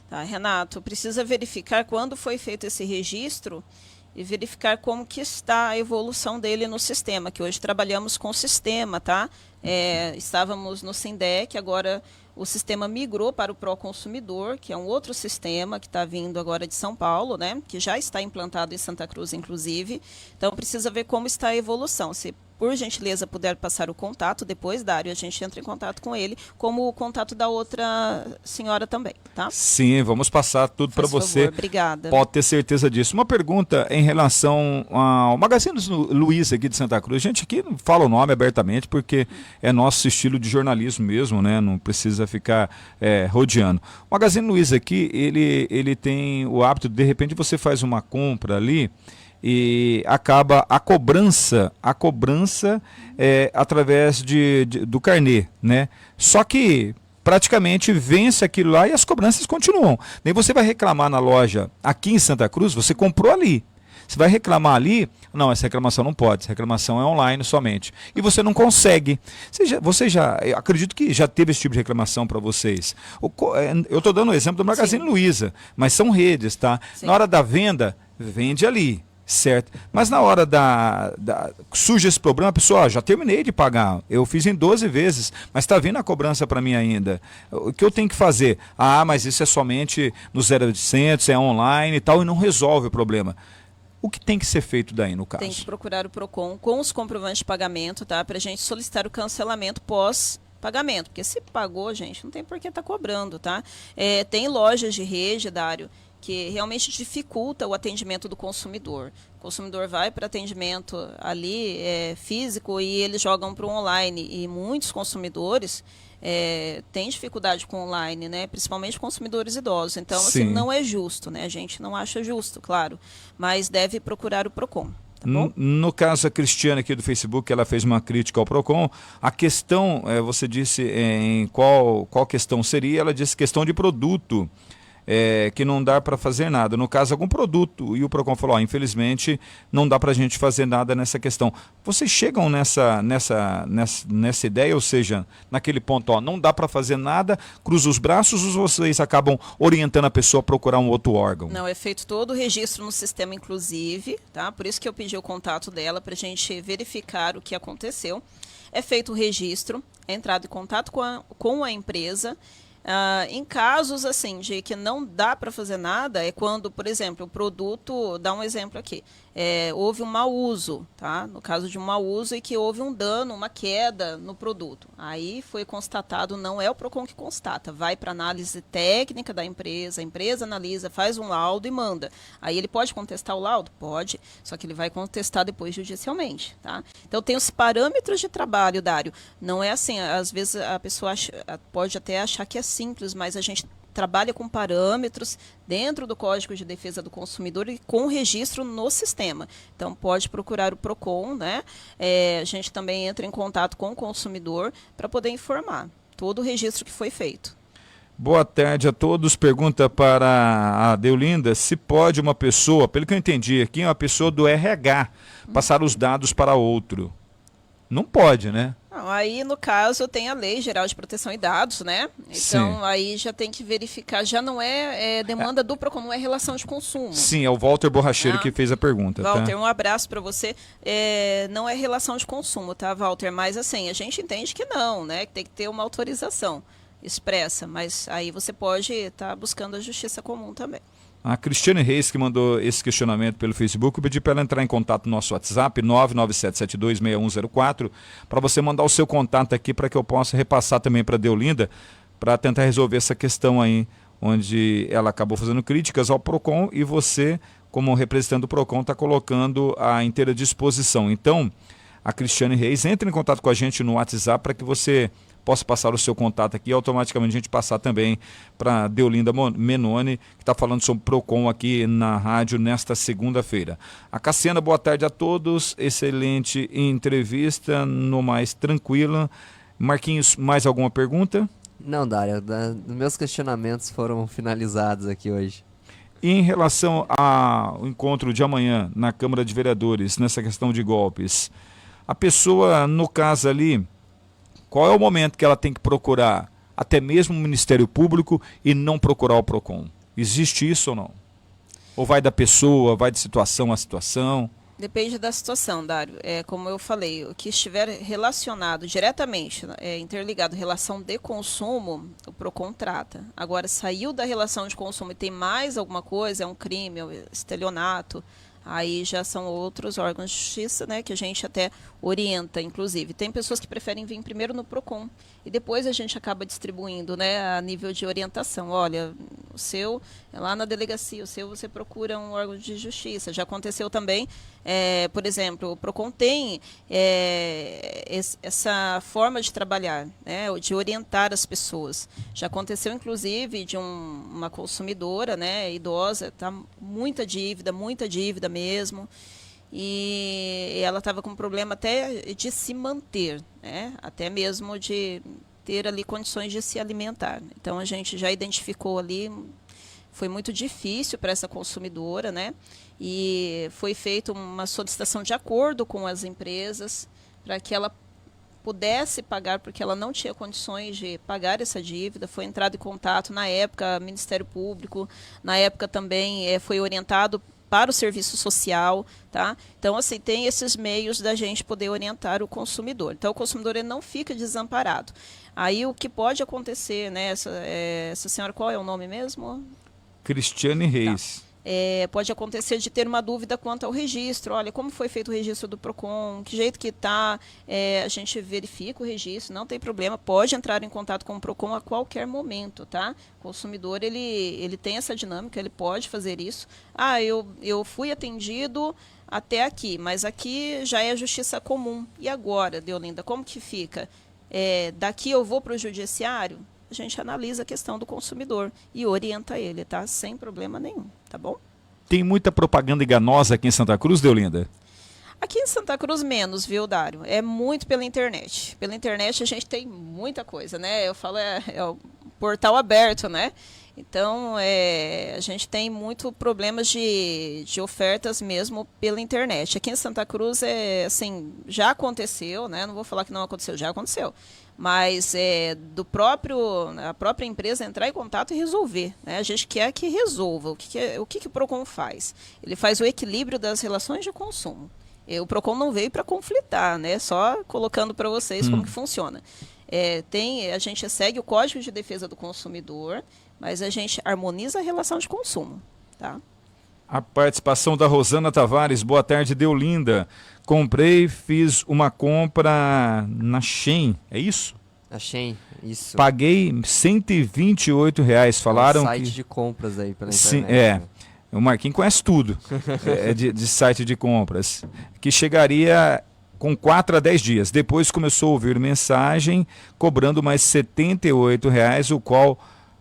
Tá, Renato, precisa verificar quando foi feito esse registro e verificar como que está a evolução dele no sistema, que hoje trabalhamos com o sistema, tá? Estávamos no Sindec, agora o sistema migrou para o Proconsumidor, que é um outro sistema que está vindo agora de São Paulo, né? Que já está implantado em Santa Cruz, inclusive. Então, precisa ver como está a evolução. Se, por gentileza, puder passar o contato, depois, Dário, a gente entra em contato com ele, como o contato da outra senhora também, tá? Sim, vamos passar tudo para você. Favor, obrigada. Pode ter certeza disso. Uma pergunta em relação ao Magazine Luiza aqui de Santa Cruz. A gente aqui não fala o nome abertamente porque é nosso estilo de jornalismo mesmo, né? Não precisa ficar rodeando. O Magazine Luiza aqui, ele tem o hábito, de repente você faz uma compra ali e acaba a cobrança através do carnê, né? Só que praticamente vence aquilo lá e as cobranças continuam. Nem você vai reclamar na loja aqui em Santa Cruz, você comprou ali. Você vai reclamar ali, não, essa reclamação não pode, essa reclamação é online somente. E você não consegue. Eu acredito que já teve esse tipo de reclamação para vocês. Eu estou dando o exemplo do Magazine Luiza, mas são redes, tá? Sim. Na hora da venda, vende ali. Certo, mas na hora surge esse problema, a pessoa, já terminei de pagar, eu fiz em 12 vezes, mas está vindo a cobrança para mim ainda. O que eu tenho que fazer? Mas isso é somente no 0800, é online e tal, e não resolve o problema. O que tem que ser feito daí no caso? Tem que procurar o PROCON com os comprovantes de pagamento, tá? Para a gente solicitar o cancelamento pós-pagamento, porque se pagou, gente, não tem por que estar cobrando, tá? Tem lojas de rede, Dário, que realmente dificulta o atendimento do consumidor. O consumidor vai para atendimento ali físico e eles jogam para o online. E muitos consumidores têm dificuldade com o online, né? Principalmente consumidores idosos. Então, assim, não é justo, né? A gente não acha justo, claro, mas deve procurar o PROCON. Tá bom? No caso, a Cristiane aqui do Facebook, ela fez uma crítica ao PROCON. A questão, você disse em qual questão seria, ela disse questão de produto. Que não dá para fazer nada. No caso, algum produto. E o PROCON falou, infelizmente, não dá para a gente fazer nada nessa questão. Vocês chegam nessa ideia, ou seja, naquele ponto, não dá para fazer nada, cruza os braços, ou vocês acabam orientando a pessoa a procurar um outro órgão? Não, é feito todo o registro no sistema, inclusive, tá? Por isso que eu pedi o contato dela, para a gente verificar o que aconteceu. É feito o registro, é entrado em contato com a empresa. Em casos assim de que não dá para fazer nada, é quando, por exemplo, o produto, dá um exemplo aqui, houve um mau uso, tá? No caso de um mau uso e que houve um dano, uma queda no produto. Aí foi constatado, não é o PROCON que constata, vai para análise técnica da empresa, a empresa analisa, faz um laudo e manda. Aí ele pode contestar o laudo? Pode, só que ele vai contestar depois judicialmente, tá? Então tem os parâmetros de trabalho, Dário. Não é assim, às vezes a pessoa pode até achar que é simples, mas a gente trabalha com parâmetros dentro do Código de Defesa do Consumidor e com registro no sistema. Então, pode procurar o PROCON, né? A gente também entra em contato com o consumidor para poder informar todo o registro que foi feito. Boa tarde a todos. Pergunta para a Deolinda se pode uma pessoa, pelo que eu entendi aqui, uma pessoa do RH passar os dados para outro. Não pode, né? Aí, no caso, tem a Lei Geral de Proteção de Dados, né? Então, aí já tem que verificar. Já não é demanda do PROCON, não é relação de consumo. Sim, é o Walter Borracheiro que fez a pergunta. Walter, tá? Um abraço para você. Não é relação de consumo, tá, Walter? Mas, assim, a gente entende que não, né? Que tem que ter uma autorização expressa. Mas aí você pode estar buscando a justiça comum também. A Cristiane Reis, que mandou esse questionamento pelo Facebook, eu pedi para ela entrar em contato no nosso WhatsApp, 997726104, para você mandar o seu contato aqui para que eu possa repassar também para a Deolinda, para tentar resolver essa questão aí, onde ela acabou fazendo críticas ao PROCON e você, como representante do PROCON, está colocando à inteira disposição. Então, a Cristiane Reis, entre em contato com a gente no WhatsApp para que você possa passar o seu contato aqui e automaticamente a gente passar também para Deolinda Menoni, que está falando sobre PROCON aqui na rádio nesta segunda-feira. A Cassiana, boa tarde a todos, excelente entrevista, no mais tranquila. Marquinhos, mais alguma pergunta? Não, Dário, meus questionamentos foram finalizados aqui hoje. E em relação ao encontro de amanhã na Câmara de Vereadores, nessa questão de golpes, a pessoa, no caso ali, qual é o momento que ela tem que procurar até mesmo o Ministério Público e não procurar o PROCON? Existe isso ou não? Ou vai da pessoa, vai de situação a situação? Depende da situação, Dário. Como eu falei, o que estiver relacionado diretamente, interligado, relação de consumo, o PROCON trata. Agora, saiu da relação de consumo e tem mais alguma coisa, é um crime, é um estelionato, aí já são outros órgãos de justiça, né, que a gente até orienta, inclusive. Tem pessoas que preferem vir primeiro no PROCON e depois a gente acaba distribuindo, né, a nível de orientação. Olha, o seu é lá na delegacia, o seu você procura um órgão de justiça. Já aconteceu também, por exemplo, o PROCON tem essa forma de trabalhar, né, de orientar as pessoas. Já aconteceu, inclusive, de uma consumidora, né, idosa, tá muita dívida mesmo, e ela estava com problema até de se manter, né, até mesmo de ter ali condições de se alimentar. Então a gente já identificou ali, foi muito difícil para essa consumidora, né, e foi feita uma solicitação de acordo com as empresas para que ela pudesse pagar, porque ela não tinha condições de pagar essa dívida. Foi entrado em contato, na época, Ministério Público, na época também foi orientado para o serviço social, tá? Então, assim, tem esses meios da gente poder orientar o consumidor. Então, o consumidor ele não fica desamparado. Aí, o que pode acontecer, né? Essa senhora, qual é o nome mesmo? Cristiane Reis. Pode acontecer de ter uma dúvida quanto ao registro. Olha, como foi feito o registro do PROCON, que jeito que está, a gente verifica o registro, não tem problema, pode entrar em contato com o PROCON a qualquer momento, tá? O consumidor, ele tem essa dinâmica, ele pode fazer isso. Eu fui atendido até aqui, mas aqui já é justiça comum. E agora, Deolinda, como que fica? Daqui eu vou para o judiciário? A gente analisa a questão do consumidor e orienta ele, tá? Sem problema nenhum, tá bom? Tem muita propaganda enganosa aqui em Santa Cruz, Deolinda? Aqui em Santa Cruz menos, viu, Dário? É muito pela internet. Pela internet a gente tem muita coisa, né? Eu falo, é o portal aberto, né? Então, a gente tem muito problemas de ofertas mesmo pela internet. Aqui em Santa Cruz, assim, já aconteceu, né? Não vou falar que não aconteceu, já aconteceu. Mas a própria empresa entrar em contato e resolver, né? A gente quer que resolva. O que o PROCON faz? Ele faz o equilíbrio das relações de consumo. O PROCON não veio para conflitar, né? Só colocando para vocês como que funciona. A gente segue o Código de Defesa do Consumidor, mas a gente harmoniza a relação de consumo, tá? A participação da Rosana Tavares. Boa tarde, Deolinda. Comprei, fiz uma compra na Shein, é isso? Na Shein, isso. Paguei R$128. Falaram um site que... de compras aí pela Sim, internet. O Marquinhos conhece tudo de site de compras. Que chegaria com 4 a 10 dias. Depois começou a ouvir mensagem cobrando mais R$78, o qual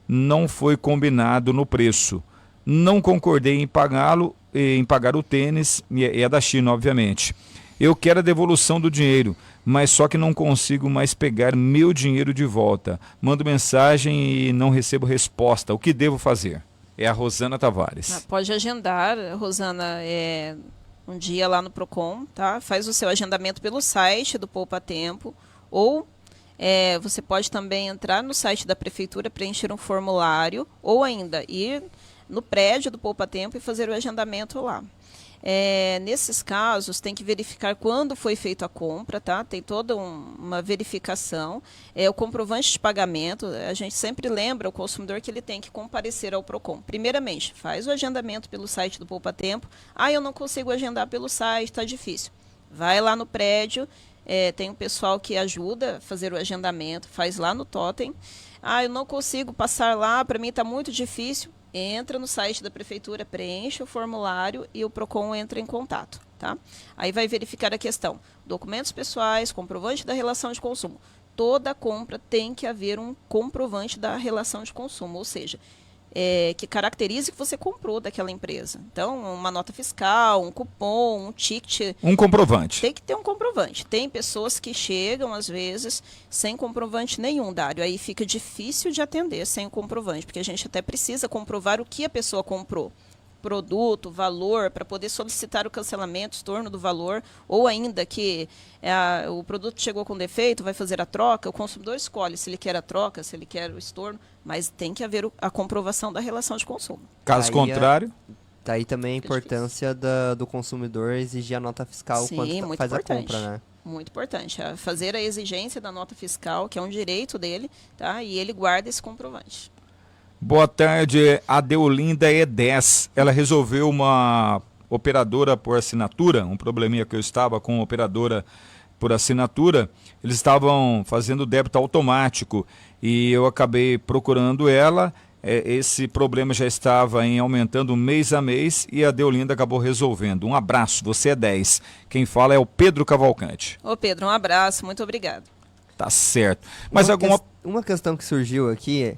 não foi combinado no preço. Não concordei em pagá-lo, em pagar o tênis, e é da China, obviamente. Eu quero a devolução do dinheiro, mas só que não consigo mais pegar meu dinheiro de volta. Mando mensagem e não recebo resposta. O que devo fazer? É a Rosana Tavares. Pode agendar, Rosana, um dia lá no PROCON, tá? Faz o seu agendamento pelo site do Poupa Tempo, ou você pode também entrar no site da Prefeitura, preencher um formulário, ou ainda ir no prédio do Poupa Tempo e fazer o agendamento lá. Nesses casos, tem que verificar quando foi feita a compra, tá? Tem toda uma verificação. O comprovante de pagamento, a gente sempre lembra o consumidor que ele tem que comparecer ao PROCON. Primeiramente, faz o agendamento pelo site do Poupa Tempo. Eu não consigo agendar pelo site, está difícil. Vai lá no prédio, tem um pessoal que ajuda a fazer o agendamento, faz lá no Totem. Eu não consigo passar lá, para mim está muito difícil. Entra no site da Prefeitura, preenche o formulário e o PROCON entra em contato, tá? Aí vai verificar a questão. Documentos pessoais, comprovante da relação de consumo. Toda compra tem que haver um comprovante da relação de consumo, ou seja, que caracterize que você comprou daquela empresa. Então, uma nota fiscal, um cupom, um ticket. Um comprovante. Tem que ter um comprovante. Tem pessoas que chegam, às vezes, sem comprovante nenhum, Dário. Aí fica difícil de atender sem o comprovante, porque a gente até precisa comprovar o que a pessoa comprou. Produto, valor, para poder solicitar o cancelamento, estorno do valor, ou ainda que o produto chegou com defeito, vai fazer a troca, o consumidor escolhe se ele quer a troca, se ele quer o estorno, mas tem que haver a comprovação da relação de consumo. Caso contrário... Daí também a importância do consumidor exigir a nota fiscal quando faz a compra, né? Muito importante. Fazer a exigência da nota fiscal, que é um direito dele, tá? E ele guarda esse comprovante. Boa tarde, a Deolinda E10. Ela resolveu uma operadora por assinatura, um probleminha que eu estava com operadora por assinatura. Eles estavam fazendo débito automático e eu acabei procurando ela. Esse problema já estava aumentando mês a mês e a Deolinda acabou resolvendo. Um abraço, você é 10. Quem fala é o Pedro Cavalcante. Ô Pedro, um abraço, muito obrigado. Tá certo. Mas uma questão que surgiu aqui,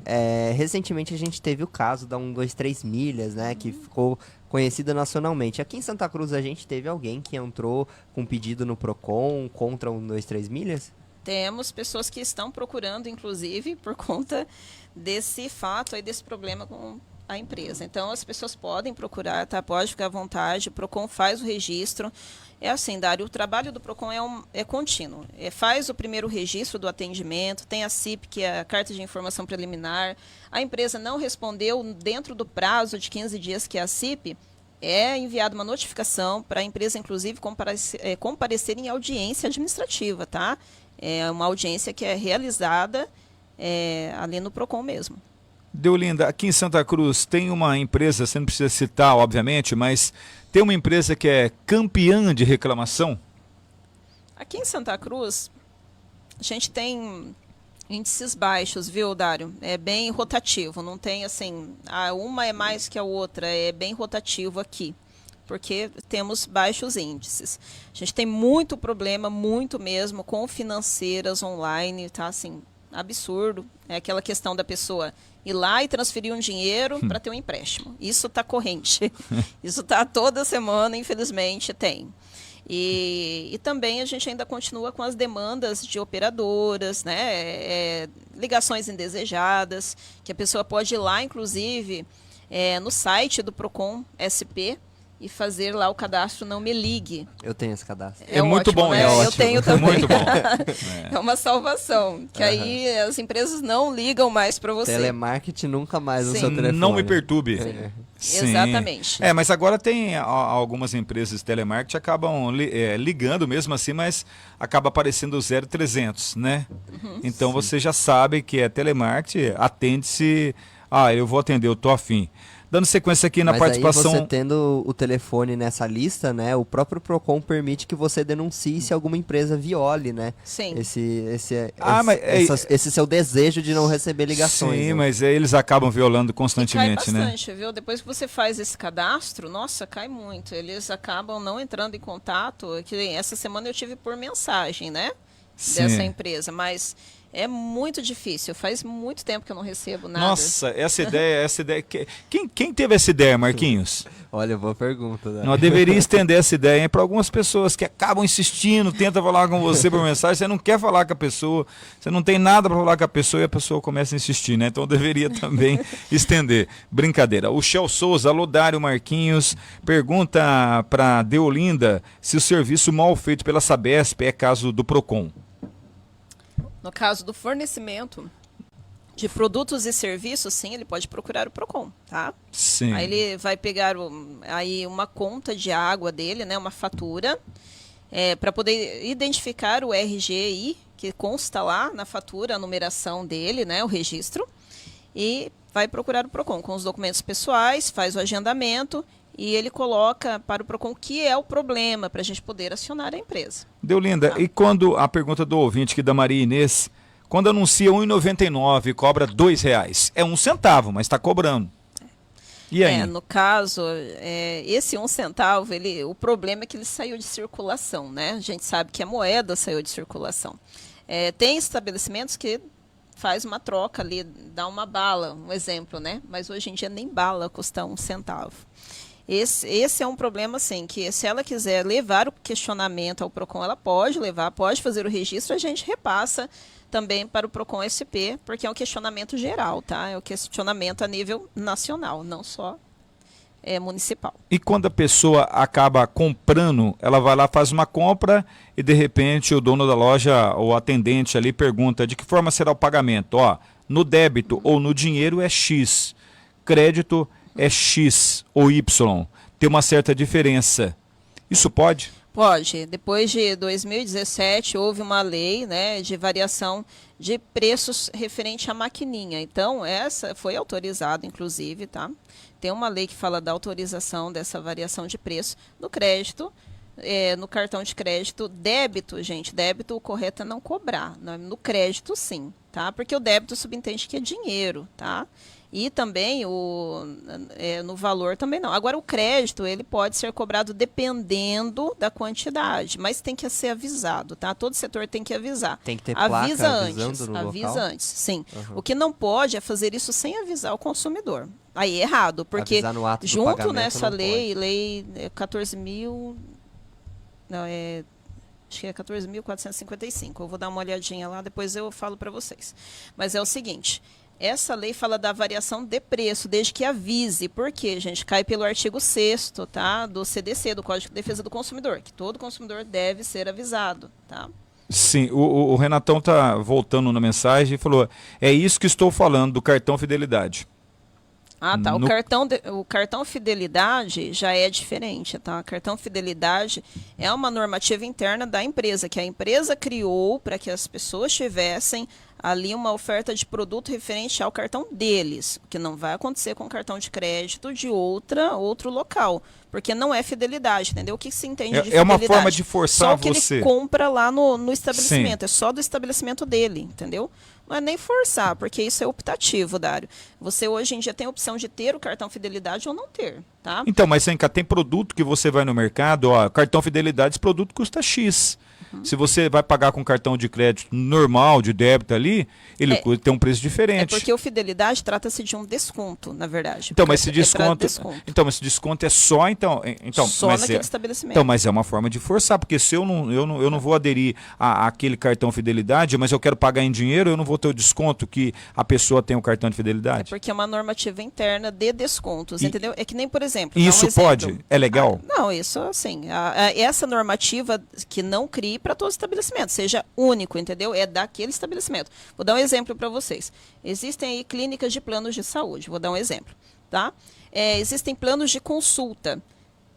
recentemente a gente teve o caso da 123 milhas, né, que ficou conhecida nacionalmente. Aqui em Santa Cruz a gente teve alguém que entrou com pedido no Procon contra 123 milhas? Temos pessoas que estão procurando, inclusive, por conta desse fato aí, desse problema com a empresa. Então, as pessoas podem procurar, tá? Pode ficar à vontade, o Procon faz o registro. É assim, Dário, o trabalho do Procon é contínuo. Faz o primeiro registro do atendimento, tem a CIP, que é a Carta de Informação Preliminar. A empresa não respondeu dentro do prazo de 15 dias, que é a CIP, é enviada uma notificação para a empresa, inclusive, comparecer em audiência administrativa, tá? É uma audiência que é realizada ali no Procon mesmo. Deolinda, aqui em Santa Cruz tem uma empresa, você não precisa citar, obviamente, mas tem uma empresa que é campeã de reclamação? Aqui em Santa Cruz, a gente tem índices baixos, viu, Dário? É bem rotativo, não tem assim, uma é mais que a outra, é bem rotativo aqui, porque temos baixos índices. A gente tem muito problema, muito mesmo, com financeiras online, tá assim, absurdo. É aquela questão da pessoa ir lá e transferir um dinheiro para ter um empréstimo. Isso está corrente. Isso está toda semana, infelizmente, tem. E também a gente ainda continua com as demandas de operadoras, né? Ligações indesejadas, que a pessoa pode ir lá, inclusive, no site do Procon SP, e fazer lá o cadastro Não Me Ligue. Eu tenho esse cadastro. É muito bom, né? Eu tenho também. É muito bom. É uma salvação, que aí as empresas não ligam mais para você. Telemarketing nunca mais no Sim. seu telefone. Não me perturbe. Sim. Exatamente. Mas agora tem algumas empresas de telemarketing acabam ligando mesmo assim, mas acaba aparecendo o 0300, né? Então sim, você já sabe que é telemarketing, atende-se, eu vou atender, eu tô afim. Dando sequência aqui na participação... Aí você tendo o telefone nessa lista, né, o próprio Procon permite que você denuncie se alguma empresa viole, né? Sim. Esse seu desejo de não receber ligações. Sim, né? Mas eles acabam violando constantemente, cai bastante, viu? Depois que você faz esse cadastro, nossa, cai muito. Eles acabam não entrando em contato. Que essa semana eu tive por mensagem, né? Sim. Dessa empresa, mas... É muito difícil, faz muito tempo que eu não recebo nada. Nossa, essa ideia... Quem teve essa ideia, Marquinhos? Olha, boa pergunta. Né? Nós deveríamos estender essa ideia para algumas pessoas que acabam insistindo, tentam falar com você por mensagem, você não quer falar com a pessoa, você não tem nada para falar com a pessoa e a pessoa começa a insistir, né? Então deveria também estender. Brincadeira. O Shell Souza, alô Dário, Marquinhos, pergunta para Deolinda se o serviço mal feito pela Sabesp é caso do Procon. No caso do fornecimento de produtos e serviços, sim, ele pode procurar o Procon, tá? Sim. Aí ele vai pegar aí uma conta de água dele, né, uma fatura, para poder identificar o RGI, que consta lá na fatura, a numeração dele, né, o registro, e vai procurar o Procon com os documentos pessoais, faz o agendamento e ele coloca para o Procon o que é o problema, para a gente poder acionar a empresa. Deolinda, e quando a pergunta do ouvinte aqui da Maria Inês, quando anuncia R$ 1,99 e cobra R$ 2,00, é 1 centavo, mas está cobrando. E aí? No caso, esse 1 centavo, o problema é que ele saiu de circulação, né? A gente sabe que a moeda saiu de circulação. Tem estabelecimentos que faz uma troca ali, dá uma bala, um exemplo, né? Mas hoje em dia nem bala custa 1 centavo. Esse é um problema, assim, que se ela quiser levar o questionamento ao PROCON, ela pode levar, pode fazer o registro, a gente repassa também para o PROCON SP, porque é um questionamento geral, tá? É um questionamento a nível nacional, não só municipal. E quando a pessoa acaba comprando, ela vai lá, faz uma compra e de repente o dono da loja ou atendente ali pergunta de que forma será o pagamento. Ó, no débito ou no dinheiro é X, crédito é X ou Y. Tem uma certa diferença. Isso pode? Pode. Depois de 2017, houve uma lei, né, de variação de preços referente à maquininha. Então, essa foi autorizada, inclusive, tá? Tem uma lei que fala da autorização dessa variação de preço no crédito, no cartão de crédito. Débito, gente, débito, o correto é não cobrar. No crédito, sim, tá? Porque o débito subentende que é dinheiro, tá? E também no valor também não. Agora, o crédito, ele pode ser cobrado dependendo da quantidade, mas tem que ser avisado, tá? Todo setor tem que avisar. Tem que ter placa avisando no avisa local? antes, sim. Uhum. O que não pode é fazer isso sem avisar o consumidor. Aí é errado, porque Avisar no ato do junto pagamento nessa não lei 14.000... Não, acho que é 14.455. Eu vou dar uma olhadinha lá, depois eu falo para vocês. Mas é o seguinte... Essa lei fala da variação de preço, desde que avise. Por quê, gente? Cai pelo artigo 6º, tá? Do CDC, do Código de Defesa do Consumidor, que todo consumidor deve ser avisado, tá? Sim, o Renatão tá voltando na mensagem e falou, é isso que estou falando do cartão fidelidade. Ah, tá. O cartão fidelidade já é diferente, tá? O cartão fidelidade é uma normativa interna da empresa, que a empresa criou para que as pessoas tivessem ali uma oferta de produto referente ao cartão deles, o que não vai acontecer com o cartão de crédito de outro local, porque não é fidelidade, entendeu? O que se entende de fidelidade? É uma forma de forçar só o que você. ele compra lá no estabelecimento, Sim. é só do estabelecimento dele, entendeu? Não é nem forçar, porque isso é optativo, Dário. Você hoje em dia tem a opção de ter o cartão fidelidade ou não ter, tá? Então, mas vem cá, tem produto que você vai no mercado, ó, cartão fidelidade, esse produto custa X. Se você vai pagar com cartão de crédito normal, de débito ali, ele tem um preço diferente. É porque o fidelidade trata-se de um desconto, na verdade. Então, mas esse desconto. então, esse desconto é só só mas naquele estabelecimento. Então, mas é uma forma de forçar, porque se eu não vou aderir àquele cartão fidelidade, mas eu quero pagar em dinheiro, eu não vou ter o desconto que a pessoa tem o cartão de fidelidade. Porque é uma normativa interna de descontos, entendeu? É que nem, por exemplo... Isso pode? É legal? Não, isso assim, essa normativa que não crie para todo estabelecimento, seja único, entendeu? É daquele estabelecimento. Vou dar um exemplo para vocês. Existem aí clínicas de planos de saúde, vou dar um exemplo, tá? Existem planos de consulta.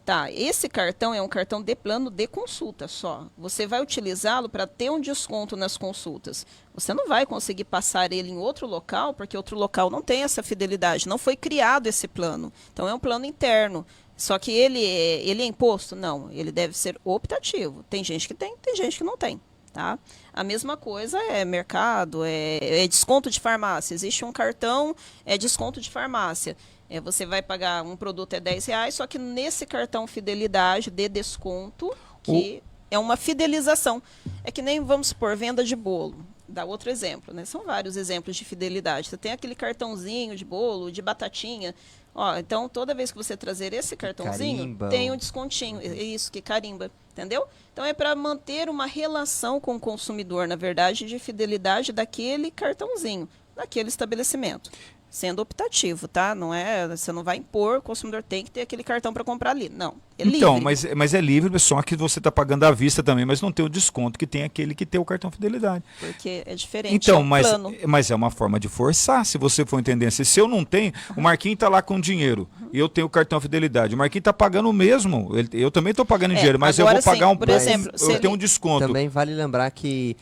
Tá, esse cartão é um cartão de plano de consulta só. Você vai utilizá-lo para ter um desconto nas consultas. Você não vai conseguir passar ele em outro local, porque outro local não tem essa fidelidade. Não foi criado esse plano. Então, é um plano interno. Só que ele é imposto? Não, ele deve ser optativo. Tem gente que tem gente que não tem. Tá? A mesma coisa é mercado, é desconto de farmácia. Existe um cartão, é desconto de farmácia. Você vai pagar um produto R$10, só que nesse cartão fidelidade de desconto, que é uma fidelização. É que nem, vamos supor, venda de bolo. Dá outro exemplo, né? São vários exemplos de fidelidade. Você tem aquele cartãozinho de bolo, de batatinha. Ó, então, toda vez que você trazer esse cartãozinho, carimba, tem um descontinho. Isso, que carimba. Entendeu? Então, é para manter uma relação com o consumidor, na verdade, de fidelidade daquele cartãozinho, daquele estabelecimento. Sendo optativo, tá? Não é, você não vai impor, o consumidor tem que ter aquele cartão para comprar ali. Não, é livre. Então, mas é livre, só que você está pagando à vista também, mas não tem o desconto que tem aquele que tem o cartão fidelidade. Porque é diferente, então, plano. Mas é uma forma de forçar, se você for entender. Se eu não tenho, o Marquinhos está lá com dinheiro e eu tenho o cartão fidelidade. O Marquinhos está pagando o mesmo, eu também estou pagando em dinheiro, mas eu vou pagar um por pouco, exemplo, eu tenho um desconto. Também vale lembrar que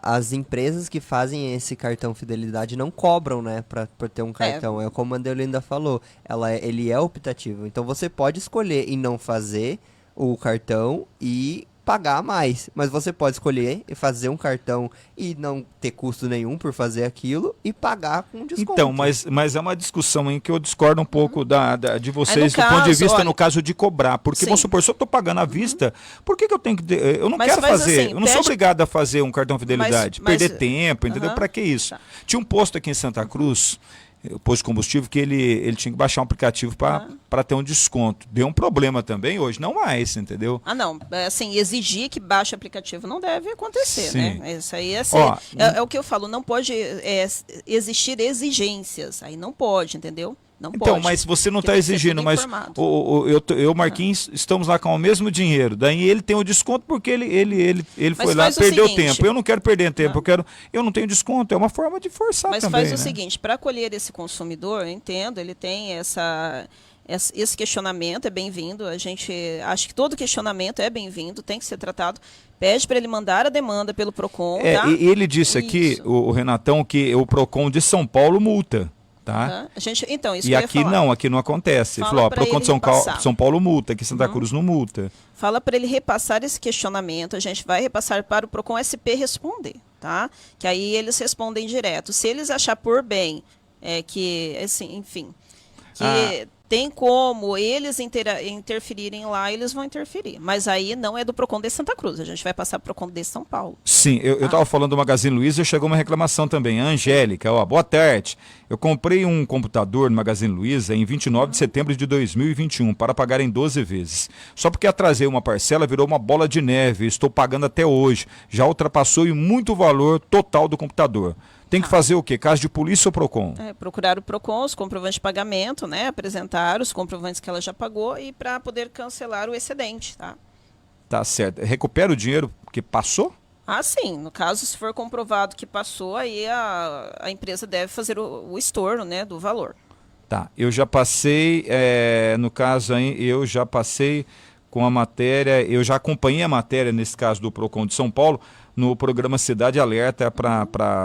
as empresas que fazem esse cartão fidelidade não cobram, né, para ter um cartão. É como a Deolinda falou, ele é optativo. Então você pode escolher em não fazer o cartão e pagar mais. Mas você pode escolher e fazer um cartão e não ter custo nenhum por fazer aquilo e pagar com desconto. Então, mas é uma discussão em que eu discordo um pouco de vocês, Aí, do ponto de vista, olha, no caso de cobrar. Porque, vamos supor, se eu estou pagando à vista, por que eu tenho que... Eu não quero fazer, assim, eu não sou obrigado a fazer um cartão fidelidade. Perder tempo, entendeu? Para que isso? Tá. Tinha um posto aqui em Santa Cruz, o posto de combustível, que ele tinha que baixar um aplicativo para ter um desconto. Deu um problema também hoje, não mais, entendeu? Não, assim, exigir que baixe o aplicativo não deve acontecer, Sim. né? Isso aí é o que eu falo, não pode existir exigências, aí não pode, entendeu? Não Então, pode, mas você não porque está tem que ser exigindo, tudo mas informado. eu, Marquinhos, estamos lá com o mesmo dinheiro. Daí ele tem o desconto porque ele foi lá, faz o perdeu seguinte, tempo. Eu não quero perder tempo, eu não tenho desconto. É uma forma de forçar Mas também, faz o né? seguinte, para acolher esse consumidor, eu entendo, ele tem esse questionamento, é bem-vindo, a gente acha que todo questionamento é bem-vindo, tem que ser tratado. Pede para ele mandar a demanda pelo PROCON, tá? E ele disse aqui, Isso. o Renatão, que o PROCON de São Paulo multa. Tá? Então, isso E que eu ia aqui falar. não, aqui não acontece. Ele Fala falou, ó, pra PROCON de ele repassar. São Paulo multa, aqui Santa Cruz não multa. Fala para ele repassar esse questionamento, a gente vai repassar para o PROCON SP responder, tá? Que aí eles respondem direto. Se eles achar por bem que, assim, enfim, que tem como eles interferirem lá, eles vão interferir. Mas aí não é do PROCON de Santa Cruz, a gente vai passar para o PROCON de São Paulo. Sim, eu estava falando do Magazine Luiza e chegou uma reclamação também. A Angélica, ó, boa tarde. Eu comprei um computador no Magazine Luiza em 29 de setembro de 2021 para pagar em 12 vezes. Só porque atrasei uma parcela, virou uma bola de neve. Estou pagando até hoje. Já ultrapassou em muito o valor total do computador. Tem que fazer o quê? Caso de polícia ou PROCON? Procurar o PROCON, os comprovantes de pagamento, né? Apresentar os comprovantes que ela já pagou e para poder cancelar o excedente, tá? Tá certo. Recupera o dinheiro que passou? Sim. No caso, se for comprovado que passou, aí a empresa deve fazer o estorno, né, do valor. Tá. Eu já passei, no caso aí, eu já passei com a matéria, eu já acompanhei a matéria, nesse caso do PROCON de São Paulo, no programa Cidade Alerta,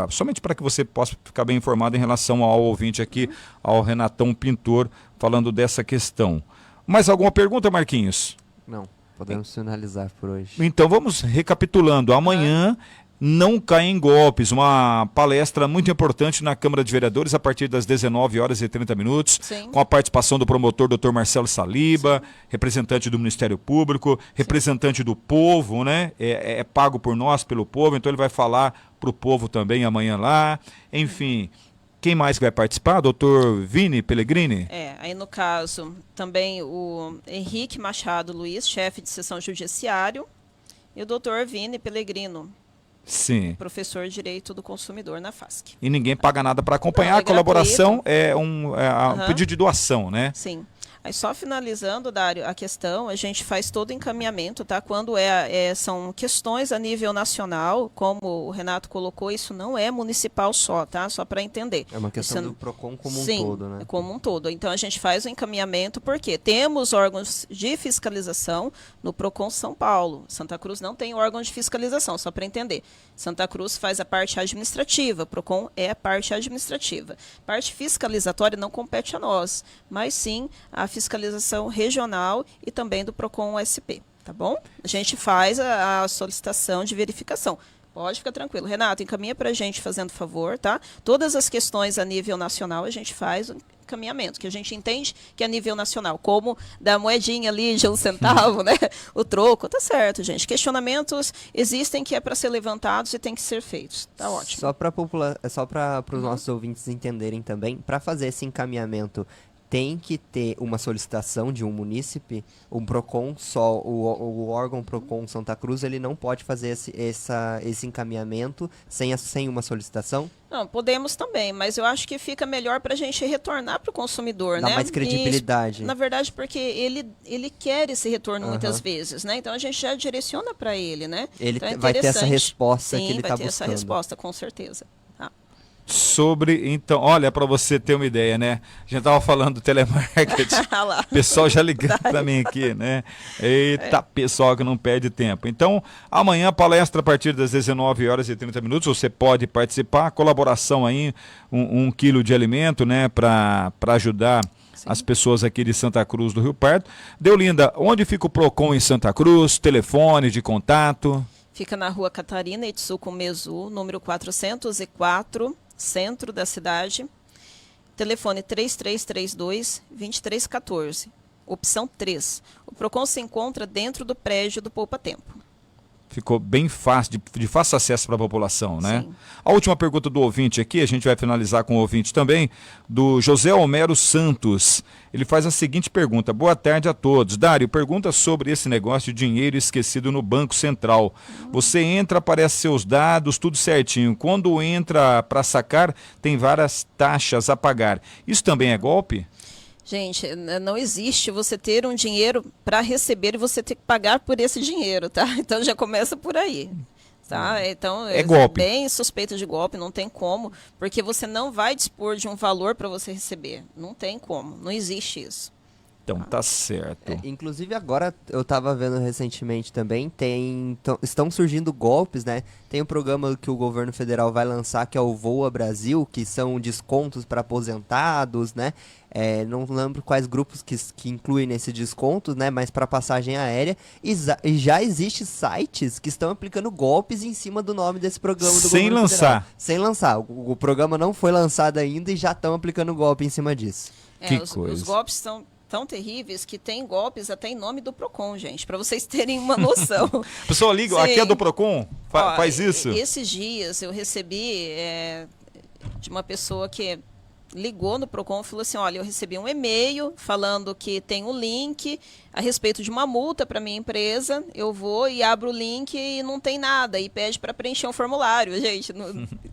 somente para que você possa ficar bem informado em relação ao ouvinte aqui, ao Renatão Pintor, falando dessa questão. Mais alguma pergunta, Marquinhos? Não, podemos finalizar por hoje. Então vamos recapitulando. Amanhã não caia em golpes, uma palestra muito importante na Câmara de Vereadores a partir das 19h30, Sim. com a participação do promotor Dr. Marcelo Saliba, representante do Ministério Público, representante do povo, né? É pago por nós, pelo povo, então ele vai falar para o povo também amanhã lá. Enfim, quem mais vai participar? Dr. Vini Pellegrini? Aí no caso, também o Henrique Machado Luiz, chefe de seção judiciário, e o Dr. Vini Pellegrino, Sim. professor de Direito do Consumidor na FASC. E ninguém paga nada para acompanhar, Não, é a colaboração gratuito. é um pedido de doação, né? Sim. Aí só finalizando, Dário, a questão, a gente faz todo o encaminhamento, tá? Quando são questões a nível nacional, como o Renato colocou, isso não é municipal só, tá? Só para entender. É uma questão Isso do PROCON como Sim, um todo, né? como um todo. Então a gente faz o encaminhamento porque temos órgãos de fiscalização no PROCON São Paulo. Santa Cruz não tem órgão de fiscalização, só para entender. Santa Cruz faz a parte administrativa, PROCON é a parte administrativa. Parte fiscalizatória não compete a nós, mas sim a fiscalização regional e também do PROCON SP, tá bom? A gente faz a solicitação de verificação. Pode ficar tranquilo. Renato, encaminha para a gente fazendo favor, tá? Todas as questões a nível nacional a gente faz o encaminhamento, que a gente entende que é a nível nacional, como da moedinha ali de 1 centavo, né? O troco, tá certo, gente. Questionamentos existem que é para ser levantados e tem que ser feitos. Tá ótimo. Só para os nossos ouvintes entenderem também, para fazer esse encaminhamento, tem que ter uma solicitação de um munícipe, um PROCON só, o órgão PROCON Santa Cruz, ele não pode fazer esse encaminhamento sem uma solicitação? Não, podemos também, mas eu acho que fica melhor para a gente retornar para o consumidor, Dá né? mais credibilidade. Na verdade, porque ele quer esse retorno muitas vezes, né? Então a gente já direciona para ele, né? Ele então, vai ter essa resposta Sim, que ele está vai ter buscando. essa resposta, com certeza. Então, olha, para você ter uma ideia, né? A gente tava falando do telemarketing, Lá. pessoal já ligando para mim aqui, né? Eita, pessoal que não perde tempo. Então, amanhã, palestra a partir das 19h30, você pode participar, colaboração aí, 1 quilo de alimento, né, para ajudar as pessoas aqui de Santa Cruz do Rio Pardo. Deolinda, onde fica o PROCON em Santa Cruz? Telefone de contato? Fica na rua Catarina Itsuko Mezu, número 404, centro da cidade. Telefone 3332-2314, opção 3. O PROCON se encontra dentro do prédio do Poupa Tempo. Ficou bem fácil, de fácil acesso para a população, né? Sim. A última pergunta do ouvinte aqui, a gente vai finalizar com o ouvinte também, do José Homero Santos. Ele faz a seguinte pergunta: boa tarde a todos. Dário, pergunta sobre esse negócio de dinheiro esquecido no Banco Central. Você entra, aparece seus dados, tudo certinho. Quando entra para sacar, tem várias taxas a pagar. Isso também é golpe? Gente, não existe você ter um dinheiro para receber e você ter que pagar por esse dinheiro, tá? Então já começa por aí, tá? Então é golpe. Bem suspeito de golpe, não tem como, porque você não vai dispor de um valor para você receber. Não tem como, não existe isso. Então tá certo. Inclusive agora, eu estava vendo recentemente também, estão surgindo golpes, né? Tem um programa que o governo federal vai lançar, que é o Voa Brasil, que são descontos para aposentados, né? Não lembro quais grupos que incluem nesse desconto, né? Mas para passagem aérea. E já existem sites que estão aplicando golpes em cima do nome desse programa do governo federal. Sem lançar. O programa não foi lançado ainda e já estão aplicando golpe em cima disso. Os golpes são tão terríveis que tem golpes até em nome do PROCON, gente, para vocês terem uma noção. Pessoal, liga, aqui é do PROCON? Faz isso? Esses dias eu recebi de uma pessoa que ligou no PROCON e falou assim: olha, eu recebi um e-mail falando que tem um link a respeito de uma multa para minha empresa, eu vou e abro o link e não tem nada, e pede para preencher um formulário. Gente,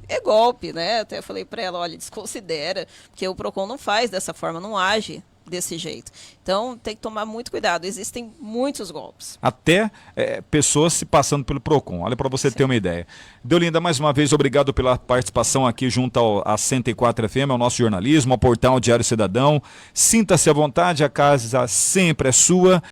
é golpe, né? Até eu falei para ela: olha, desconsidera, porque o PROCON não faz dessa forma, não age desse jeito. Então tem que tomar muito cuidado, existem muitos golpes. Até pessoas se passando pelo PROCON, olha para você ter uma ideia. Deolinda, mais uma vez, obrigado pela participação aqui junto à 104 FM, ao nosso jornalismo, ao portal Diário Cidadão. Sinta-se à vontade, a casa sempre é sua.